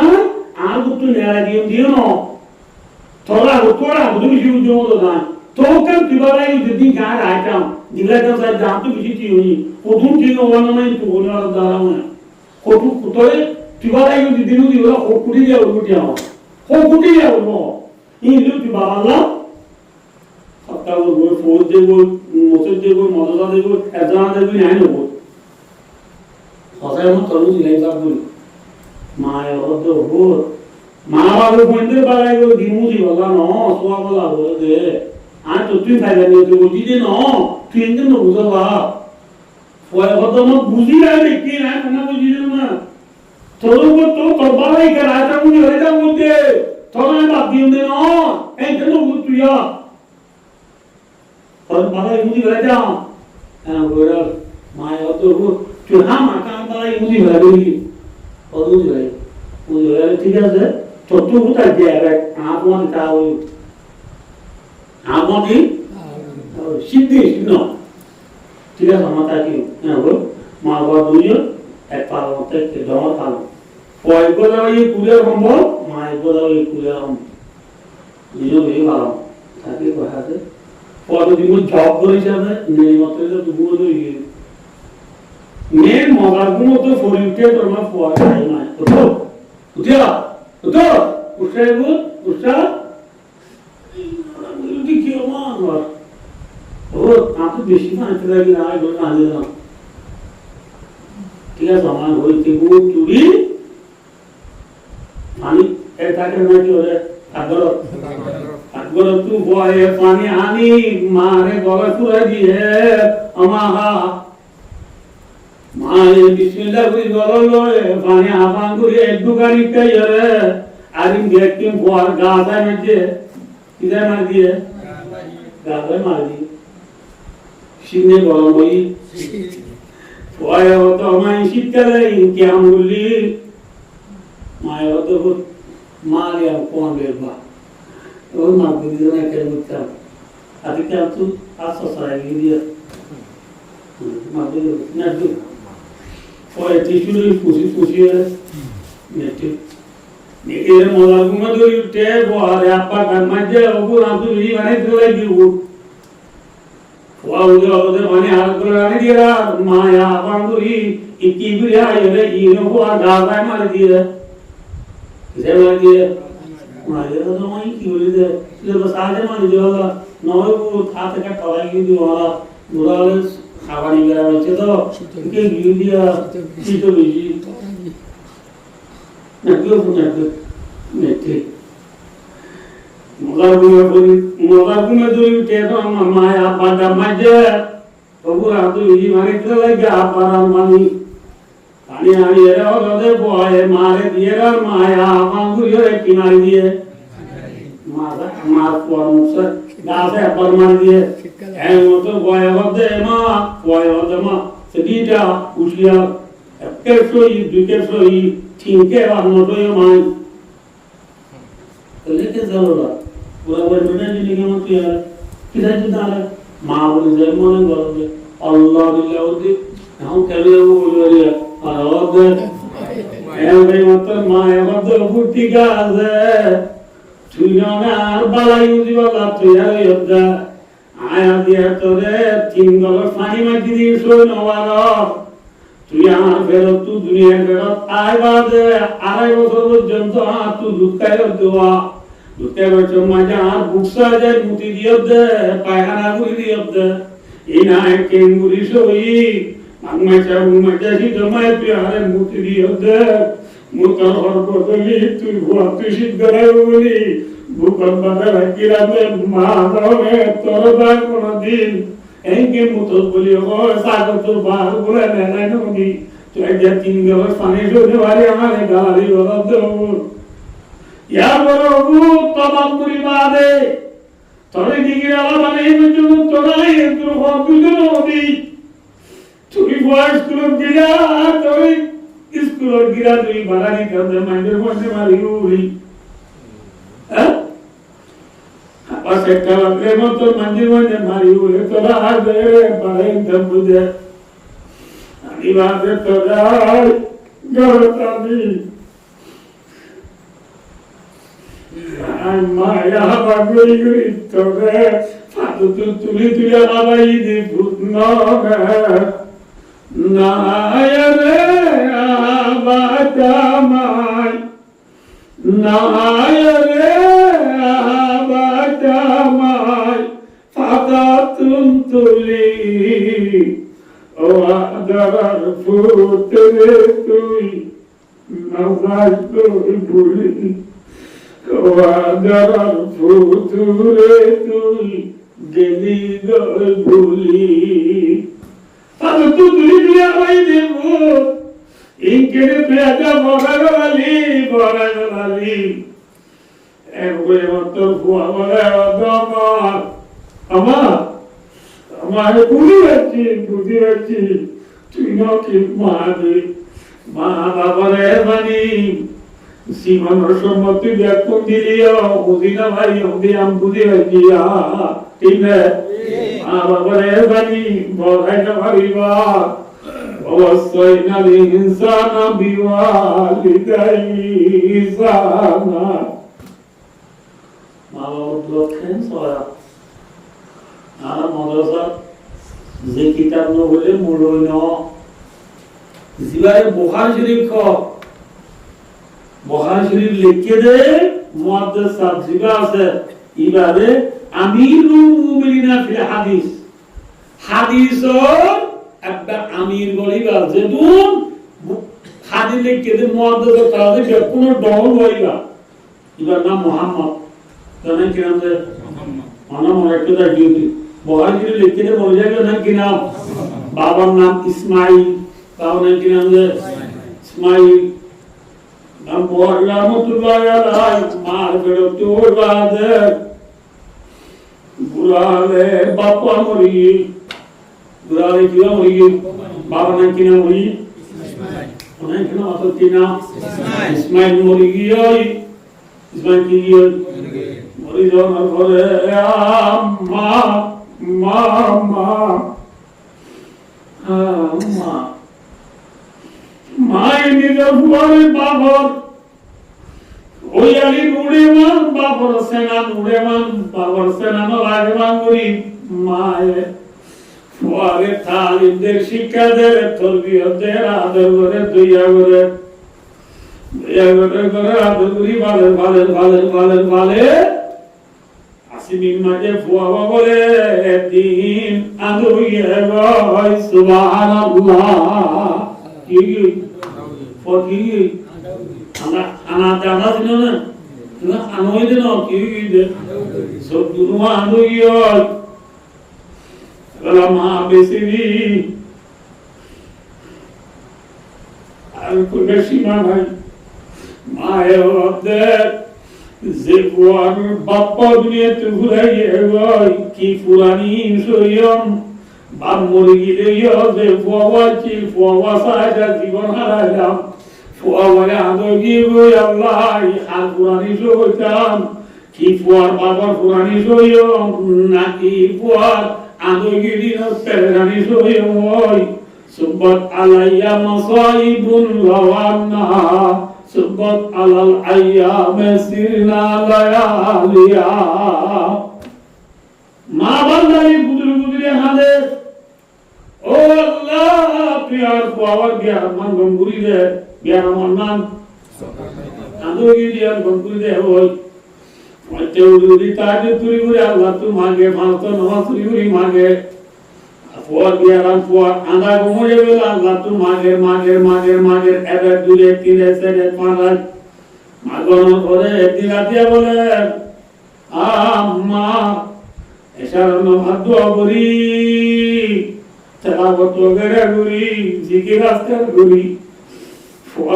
आज तू नया दियो ना थोड़ा बुद्धि भी जो होता है तो कब दिवाला ये दिन क्या रहता है दिवाला का साथ जाम तो किसी चीज़ नहीं कोटुम चीज़ होना नहीं तो होने वाला दारा में कोटुम कुतरे दिवाला ये दिन दिवाला कोकुटी या वो ये लोग दिवाला ला सबका वो फोन दे वो मोसेज दे वो मदद दे वो एग्जाम दे वो नहीं हो ऐसा हम तरुण जी नहीं साब बोल माय और तो वो মা বাবা বন্ধে বাড়াই গো দিমুজি বলা ন সোয়া বলা বলে আর তো তুই খাইলে নি তুই বুঝি দে ন তুই এনে ন বুঝবা ফয় হতো ন বুঝি রাইলে কি না কোন বুঝি দে না তোর তো বাবাই কা রাতা মুনি হইতা মধ্যে তোর বাপ দিন দে ন এই কেন তুইয়া তোর বাবাই মুজি হইতা হ্যাঁ গোরা মায় হতো তুই হা মা কাম বাবাই মুজি হইলি ও মুজি হইলি ঠিক আছে तो तू होता है आपन का वो आपनी सिद्धि सिद्धो ठीक है समाता की ना वो माँ बाप दुनिया एक पार होते के दोनों पार कोई बोला ये पूरे हम बोल माँ बोला ये पूरे हम ये जो भी वाला থাকে হাতে পরদিন জব করে যাবে নেই মতো ঘুমো দিয়ে মেন মজার গুলো তো ফরিউটে তোমার পড়া যায় না তো উঠিয়া তো উঠে গো উঠা বলি কি আমার ও আপনি বেশি না এটা লাগে না আই না না ঠিক আছে আমার হইতে গো চুরি পানি এটাকে না কি ওরে আগর তু বয়ে পানি আনি মারে গলা তুলে দিয়ে আমাহা মায়ে বিসমিল্লাহ করি গলা লয়ে পানি আপান করি এক দুগানি কাইরে আরিম দেখতে বর গাদা মধ্যে কিদা মার দিয়ে গাদা মার দিয়ে সিনে গরম হই বয়ে তো মাই শীতকালে কেমন বলি মায়ে তো মারিয়া কোন বেরবা ওর মা বুঝি না কেন করতাম আজকে তো আসায় গিয়ে মা বুঝি না তো ওই টিস্যু পুষি নেটে নেকের মলা গুমা ধরি উঠে বহারে আপা গান মাঝে ওপর আঁতু বিড়ি বানাই দিলে দিব ওদের ওদের মানে আর করে আনি দিরা মায়া আপান ধরি ইকি বিড়ি আইরে ইনো হওয়া গাবায় মারি দিয়ে যেমন দিয়ে মায়ের তো মাই কি বলি দে তুই তো সাজে মানে যাওয়া নয় ও হাতে কা খাওয়াই গিয়ে দিওয়া বুড়ালে খাবারই বেরা হচ্ছে তো কে গিয়ে দিয়া শীত বেশি না কেউ নেটে মজার গুমে ধরি উঠে তো আমার মায়া আপাটা মাঝে তবু রাত বেশি মানে তো লাগে আপার মানি পানি আনি এরা ওদের বয়ে মারে দিয়ে আর মায়া আপান ঘুরিয়ে কি মারি দিয়ে মার পরমুখ গাছে আপার মারি দিয়ে এই মতো বয়ে হতে মা সেদিটা উঠিয়া একের সই দুইকের সই ঠিনকে আর মতোই মাই লেখে যাওয়া পুরা বই মেনে দিলি কেমন তুই আর কি যাইতে তাহলে মা বলে যায় মনে করবে আল্লাহ দিল্লাহ ওদি এখন কেন বলি আর ওদের এই মতো মা এবার তো ফুটি গাছে তুই না আর বালাই দিবালা তুই আর ইয়দা আয়া দিয়া তোরে $3 পানি মাটি দিয়ে সই নবার তুই আমার ফেরত তুই দুনিয়ার ফেরত আয় বাদে 2.5 বছর পর্যন্ত তুই দুঃখায় দেওয়া দুঃখের বছর মাঝে আর বুকসা যায় মুতি দিয়ে দে পায়খানা করে দিয়ে দে এই না কেঙ্গুরি সই মাগমাচা জমায় তুই আরে মুতি দিয়ে দে মুতার হর বদলি তুই ভুয়া তুই সিদ্ধরাই বলি বুকর বাদা রাখি রাতে মা দাওনে তোর দায় কোনদিন একে মুতত বলি ও সাগর তোর বার বলে নেয় নদী তুই যে $3 পানি শুনে বাড়ি আমার গাড়ি বলা দেব ইয়া বড়বু তমাম করি বাদে তোরে দিগির আলা মানে মজুর তোরাই তোর হবিল নদী তুই বয়স করে গিরা তোরে স্কুলের গিরা তুই বাড়ানি কাঁদে মাইন্ডের মধ্যে মারি উড়ি হ্যাঁ পাশে কালাকে মতো মন্দির মধ্যে মারি উড়ে তোরা আগে বাড়াই বুঝে আমি বাদে তোরাই গরতামি মায়া বাগুই গুই তোরে ফাদু তুলি তুলি আলাই দি ভূতনা নায়রে আবাতামাই নায়রে আবাতামাই ফাদাতুন তুলি ও আদার ফুতরে তুই নাজাই তুই ভুলি ও আদার ফুতরে তুই গেলি গই ভুলি ফাদু তুলি তুলি আলাই দি ভূত ইনকে পেজা বড়ালি একবারে মত ফুয়া বলে আমার বুঝি যাচ্ছি তুই নাকি মা বাবারে মানি সীমানোর সম্মতি ব্যাকুম দিলিও বুঝি না ভাই ওদি আম বুঝি যাচ্ছি ঠিক না মা বাবারে মানি বড়াই না ভাবিবা ووصينا الإنسان بوالديه إحسانا ما هو الدكتور আর মাদ্রাসা যে কিতাব ন বলে মূলই ন জিবারে বুখারী শরীফ খ বুখারী শরীফ লিখে দে মুহাদ্দিস সাহেব জিবা আছে ইবারে আমিরুল মুমিনিন ফিল হাদিস হাদিসর একটা আমির বলিবা যেদুন হাদিস লিখে দে মুহাদ্দিস তাহলে কোন ডল বলিবা ইবার নাম মুহাম্মদ জানেন কি নাম মুহাম্মদ নাম একটা দিদি বুখারী শরীফ লিখে দে বলে যাবে না কি নাম বাবার নাম ইসমাইল বাবার নাম কি নাম ইসমাইল নাম বুখারী রহমাতুল্লাহ আলাইহি মার বেড়ো তোর বাদে বুলালে বাপা মরি বুলালে কি মরি বাবার নাম কি নাম মরি ইসমাইল কি নাম আসল কি নাম ইসমাইল মরি গিয়ে ইসমাইল কি গিয়ে মরি যাওয়ার পরে মা মা মা মা মাই নিজের ফুয়ারে বাবার ওই আলি নুড়ে মান বাবার সেনা নুড়ে মান বাবার সেনা লাগে মান করি মায়ে ফুয়ারে তালিমদের শিক্ষা দেয় তরবিয়ত দেয় আদর করে দুইয়া করে আদর করি ভালে ভালে ভালে ভালে ভালে আসিমিন মাঝে ফুয়া বলে একদিন আদর গয় সুবহানাল্লাহ কি কি আনা জানা দিন না আনোই দিন কি কি সব দুনুয়া আনোই গলা মা বেসিনি আর কোন সীমা ভাই মায়ের অর্ধে যে বুয়ার বাপ্পা দুনিয়াতে ঘুরাইয়ে গই কি পুরানি সরিয়ম বাপ মরে গেলে যে ফুয়াবাচ্ছি ফুয়াবা সাহায্য জীবন হারাইলাম ফুয়াবারে আদর গিয়ে গই আল্লাহ আর পুরানি সইতাম কি ফুয়ার বাবার পুরানি সইয়ম নাকি ফুয়ার আদর গিয়ে পেরানি সইয়ম ওই সুব্বত আলাইয়া মাসাইবুন লাওয়ান্না সুব্বত আলাল আইয়ামে সিরনা লায়ালিয়া মা বান্দাই গুদুর গুদুরে হাদে ও আল্লাহ প্রিয়ার পাওয়ার জ্ঞান মান গঙ্গুরি দে জ্ঞান মান আদোগি দিয়ার গঙ্গুরি দে ওই ওইতে উড়ি তাজে তুরি গুরি আল্লাহ তু মাগে মাতো নমা তুরি গুরি মাগে ফোর জ্ঞান ফোর আন্দা গমরে বেলা আল্লাহ তু মাগে মাগে মাগে মাগে এবে দুলে তিনে সেরে পাঁচ মাগন করে একদিন রাতিয়া বলে আম্মা এসার নামাজ দোয়া করি তেলাওয়াত করে করি জিকির আজকার করি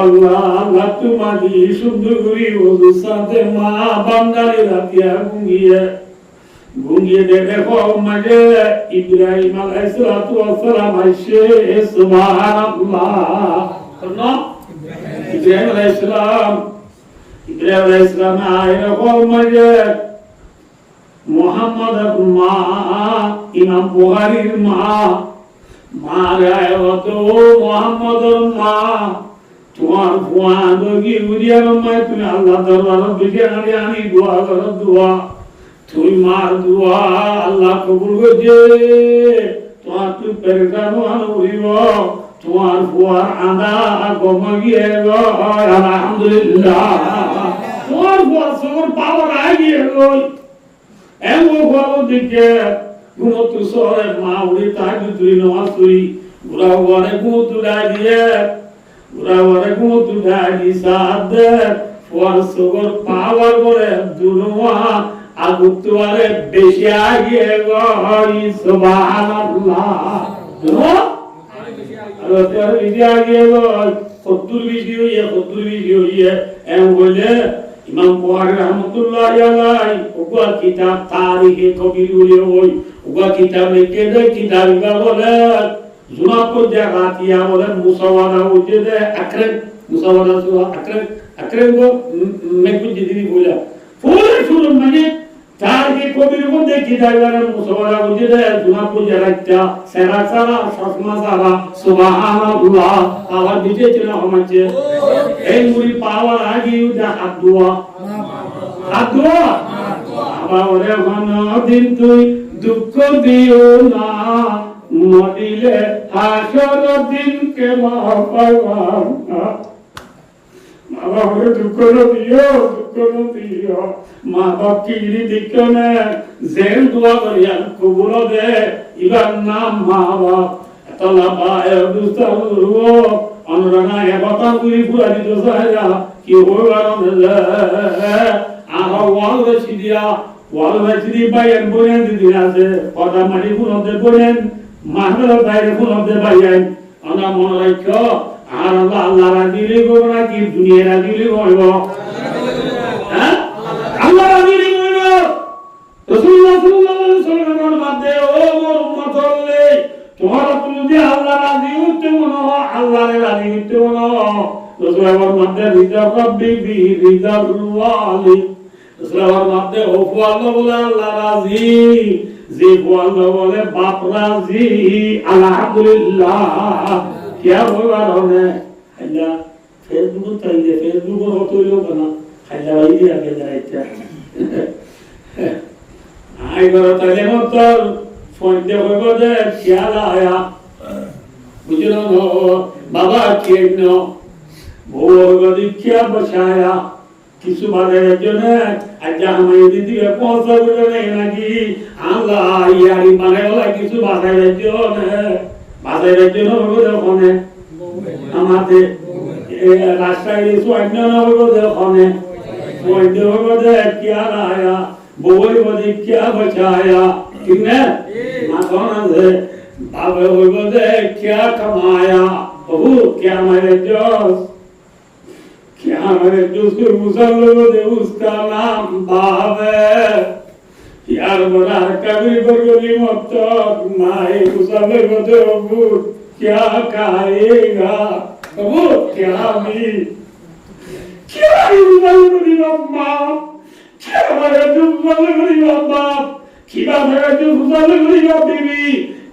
আল্লাহ আল্লাহ তোমাকে সুন্দর করি ওযু সাথে মা বান্দারে রাতিয়া ঘুমিয়ে দেখো মাঝে ইব্রাহিম আলাইহিস সালাতু ওয়াস সালাম আইসে সুবহানাল্লাহ না ইব্রাহিম আলাইহিস সালাম আইরকম মাঝে মুহাম্মদ মা ইমাম বুখারীর মা মারায় তো মুহাম্মদর মা তোমার ফুয়াদ কি উড়িয়ার মা তুমি আল্লাহ দরবার বিজে আনি দোয়া করো দোয়া তুই মার দোয়া আল্লাহ কবুল করছে তোমার তুই পেরেশান হইব তোমার ফুয়ার আদা কমে গিয়ে আলহামদুলিল্লাহ তোমার ফুয়ার সবর পাওয়ার আগিয়ে গই এমন ভালো দিকে ঘুমত সরে মা উড়ে তাকে তুই নামাজ তুই বুড়া ওয়ারে ঘুমত ডালিয়ে বুড়া ওয়ারে ঘুমত ডালি সাদ ফর সবর পাওয়ার বলে দুনুয়া আগুতওয়ারে বেশি আগিয়ে গই সুবহানাল্লাহ দুনুয়া আর তোর বেশি আগিয়ে গই 70 বেশি হইয়ে এম বলে ইমাম বুখারী রাহমাতুল্লাহ আলাইহি ওগা কিতাব তারিখে কবির ওই ওগা কিতাব লিখে দে কিতাব বলে জুনাপুর জাগাতিয়া বলে মুসাওয়াদা ওজে দে আকরাম মুসাওয়াদা সুরা আকরাম গো মেকু জিদি বলা পুরো শুরু মানে তারিখে কবির মধ্যে কিতাব বলে মুসাওয়াদা ওজে দে জুনাপুর জাগাতিয়া সারা সারা শাসমা সারা সুবহানাল্লাহ আবার দিতে ছিল আমাকে এই মুড়ি পাওয়ার আগে দা হাত দোয়া আবার ওরে দিন তুই দুঃখ দিও না মরিলে হাসর দিনকে মা পাইবাম না মা বাবাকে দুঃখ দিও মা বাপ কি দিক্ষ নে জেল দোয়া করিয়া কবুল দে ইবার নাম মা বাপ এতলা বায় দুস্তার অনুরানা এবাতান গুলি পুরা দিত সাহেরা কি হইবার আহা ওয়াল রসি দিয়া ওয়াল রসি বাইয়ের বোনেন দিদিন আছে পদা মাটি ফুলতে বোনেন মাহমের বাইরে ফুলতে বাইয়েন আমরা মনে রাখ আর আল্লাহ আল্লাহ রাজিলে করবো নাকি দুনিয়া রাজিলে করব হ্যাঁ আল্লাহ রাজিলে করব রাসূলুল্লাহ সাল্লাল্লাহু আলাইহি ওয়াসাল্লামের বাদে ও মোর উম্মত হলে তোমরা যদি আল্লাহ রাজি হতে মনো আল্লাহর রাজি হতে মনো রাসূলের মধ্যে রিজা রাব্বি বি রিজা ওয়ালি রাসূলের মধ্যে ও আল্লাহ বলে আল্লাহ রাজি যে আল্লাহ বলে বাপ রাজি আলহামদুলিল্লাহ क्या बोला उन्होंने खाइला फेसबुक चाहिए फेसबुक और तो लोग ना खाइला वही भी आगे जाए आई बार ताले मत फोन दे हो दे क्या लाया मुझे ना बाबा के नो वो गदी क्या बचाया किसु बारे जो ने आज हमें दीदी के पहुंचा जो ने लगी अल्लाह यारी माने वाला किसु बारे जो ने বাজারের জন্য হবে ওখানে আমাদের রাস্তায় সোয়ান্য হবে ওখানে সোয়ান্য হবে क्या लाया बोल बोले क्या बचाया ठीक है माथोना से बाबे बोले क्या कमाया ओह क्या मेरे जोश को मुसल्लो दे उसका नाम बाप है यार बड़ा कभी बरगली मत माए मुसाले बदे अबू क्या खाएगा अबू क्या भी क्या मुसल्ली बाबा क्या मेरे जो मुसल्ली बाबा क्या मेरे जो मुसल्ली बीबी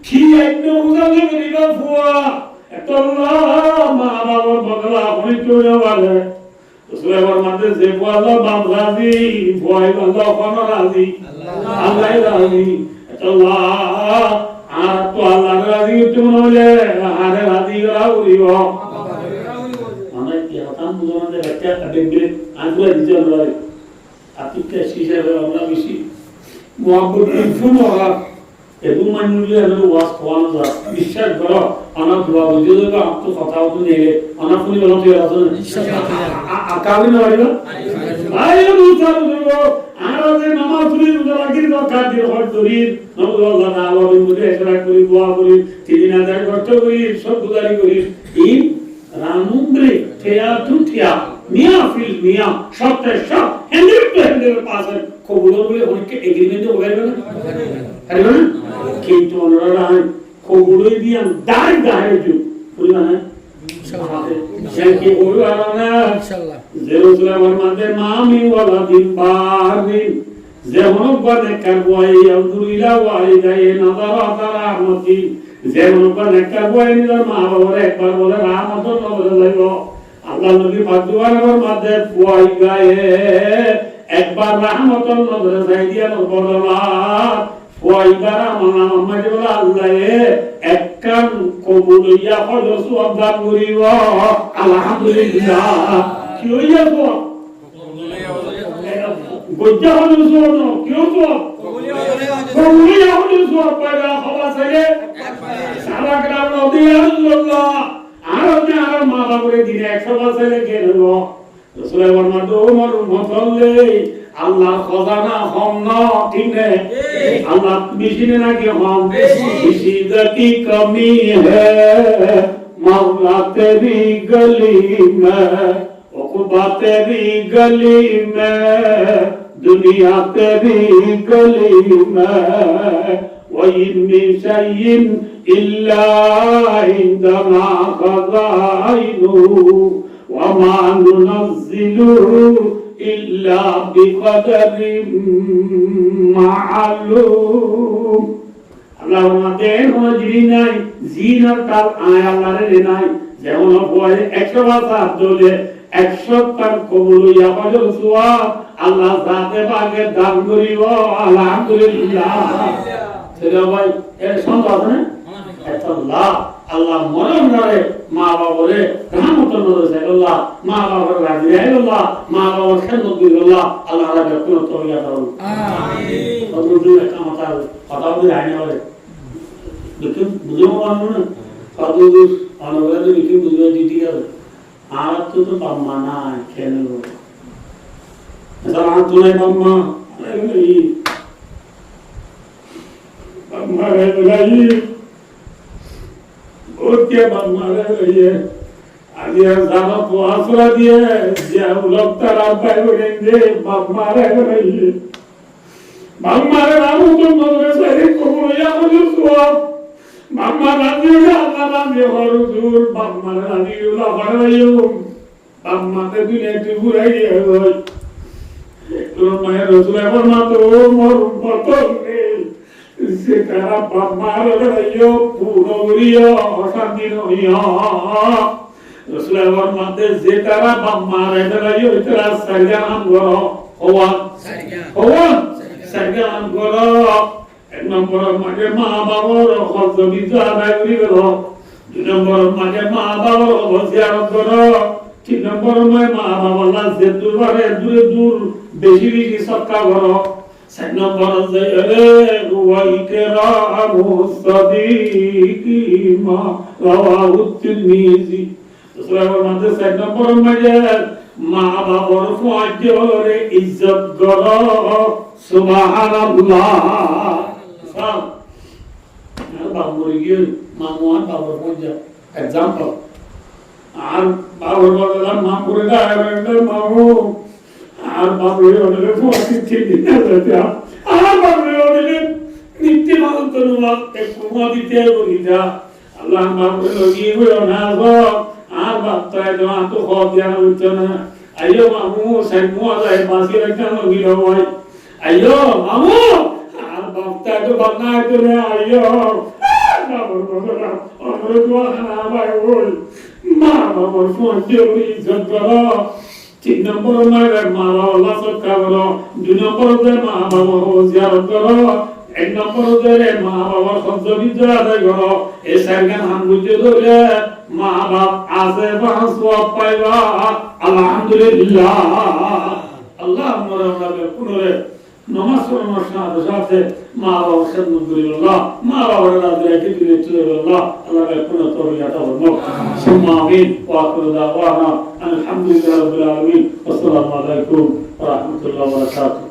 क्या एक मुसल्ली बाबा अल्लाह माँ बाप बगला अपनी चोरी वाले उसमें मध्य से बोला बाप राजी बोई वाला कौन राजी अल्लाह राजी अल्लाह आ तो अल्लाह राजी तुम बोले आरे राजी राउरी हो हमें क्या हम बुजुर्गों ने बच्चा कभी आंसू दिया बोले आपकी क्या शीशे में हमरा बिशी मोहब्बत फुल होगा এদু মানুষে হলো ওয়াজ কোয়ানো যা বিশ্বাস করো অনাথ দোয়া বুঝিয়ে দেবো আপ তো কথা তো নেলে অনাথ ফুলি বলো তুই আছে আকাবি না বাড়িবা আইলো মুসাল দেবো আরাজে নামাজ ফুলি রাগির দরকার দিয়ে হট দরির নবুল আল্লাহ তাআলা বিমুদে ইশরাক করি দোয়া করি তিন হাজার কষ্ট করি সব গুজারি করি এই রানুমরে থেয়া তুঠিয়া মিয়া ফিল মিয়া সত্যে সব হেন্ডের পাশে কবুল বলে অনেক এগ্রিমেন্ট হবে না আরে না কিন্তু ওনারা কবুলই দিয়ান দাই দাই ju পরিমাণে ইনশাআল্লাহ যেকি ওরা না ইনশাআল্লাহ জেরুজালেমের মধ্যে মামি ওয়ালা দিন বারিন যেমন বনে কারবই আলহামদুলিল্লাহ ওয়ালিদাই নাযারাত রাহমাতি যেমন বনে কারবই নিদার মা বাবার একবার বলে রাহমাতুল্লাহ বলে যাইব আল্লাহ নবী পাক দুয়ারের মধ্যে ফুয়াই গায়ে একবার রাহমাতুল্লাহ বলে যাই দিয়া বললা ওইবার আমার মাঝে বলা আল্লাহ এককান কবুলিয়া হলো সুবহান করিব আলহামদুলিল্লাহ কি হইয়া তো গজ্জা হলো সুবহান কিও তো কবুলিয়া হলো সুবহান পয়দা খাওয়া সাইয়ে সারা গ্রাম নদী আল্লাহ আর মা বাবারে দিনে 100 বছর গেল রাসূলের ফরমান ওমর মুসাল্লি अल्लाह खजाना हम ना ठीक है अल्लाह मिशीने ना कि हम मिशीद की कमी है मौला तेरी गली में उक़बा तेरी गली में दुनिया तेरी गली में वइन्नी शय्इन इल्ला इंदना खज़ाइनु वमा नुनज़्ज़िलु इल्ला बिक़दरिन मालूम अल्लाह আমাদের কোনো জিনিস নাই জিন আর তার আয় আল্লাহর নাই যেমন হয় 100 বার দলে 100 তার কবুল হইয়া পাজল সুয়া আল্লাহ জাতে পাকে দান করিব আলহামদুলিল্লাহ সেটা ভাই এর সন্দেহ আছে না আল্লাহ আল্লাহ মরণ ধরে মা বাবারে রহমতের নজরে আল্লাহ মা বাবার রাজি আল্লাহ মা বাবার খেদমত করে আল্লাহ আল্লাহ তাআলা কোন তওফিক দাও আমিন আল্লাহ কামতা কথা বলে আইনা বলে দেখুন বুঝো মানুষ না সাধু অনবরত লিখে বুঝবে দিতে হবে আর তো বাম্মা না কেন আচ্ছা আর তো নাই বাম্মা এই বাম্মা রে ভাই ওকে বাম্মা রে ভাই আগে জানা তো আসরা দিয়ে যে লোক তারা পাই বলেন যে বাম্মা রে ভাই বাম্মা রে নাম তো নজরে সাইরে কবর ইয়া হলো Mamma nandiyo Allah nandiyo haruzur Mamma nandiyo la barayo Mamma te dune tu burai hoy Ekro maya Rasul forma to morum patone se kara Mamma barayo puro buriyo osanti noiya Rasul forma te se kara Mamma barayo itara sarjan goro howa sarjan goro এক নম্বর মাঝে মা বাবার খরচ বিদ্যা আদায় করি গেল দুই নম্বর মাঝে মা বাবার অবজিয়ারত করো তিন নম্বর মা বাবার লাজে দুর্বারে দূরে দূর বেশি বেশি সৎকা করো চার নম্বর যে রে ওয়াইকে রাহু সাদিকি মা রাওয়াহু তিরমিজি সুরার মধ্যে চার নম্বর মাঝে মা বাবার ফয়জরে ইজ্জত করো সুবহানাল্লাহ Babar gil, mamuan babar puja. Example. Ar babar badalan mamure da evende mamu. Ar babar odele fuati tidi nazatya. Ar babar odele nitti malutunu ekuma bite bolida. Allah babar logi hoyo nazo. Ar batta jo atu khodiya uchana. Ayo mamu sanmu azai basi rakhan logi loy. Ayo mamu Bapta to bapna to ne ayo babar babar amro dua khana bai oi ma babar phone jori izzat karo tin number mara mara Allah sab karo du number de ma babar ho ziyarat karo ek number de ma babar khazbi jada karo e sargan ham bujhe dole ma bab aase bahas wa paiba alhamdulillah Allah mara mara kunore নামাজ পড়ানোর সাথে সাথে মা বাবার খেদমত করি আল্লাহ মা বাবার রাজি দিলে চলে আল্লাহ আল্লাহর কোন তৌফিক আতা করুন সুম্মা আমিন ওয়া আখিরু দাওয়ানা আলহামদুলিল্লাহি রাব্বিল আলামিন ওয়া আসসালামু আলাইকুম ওয়া রাহমাতুল্লাহি ওয়া বারাকাতুহু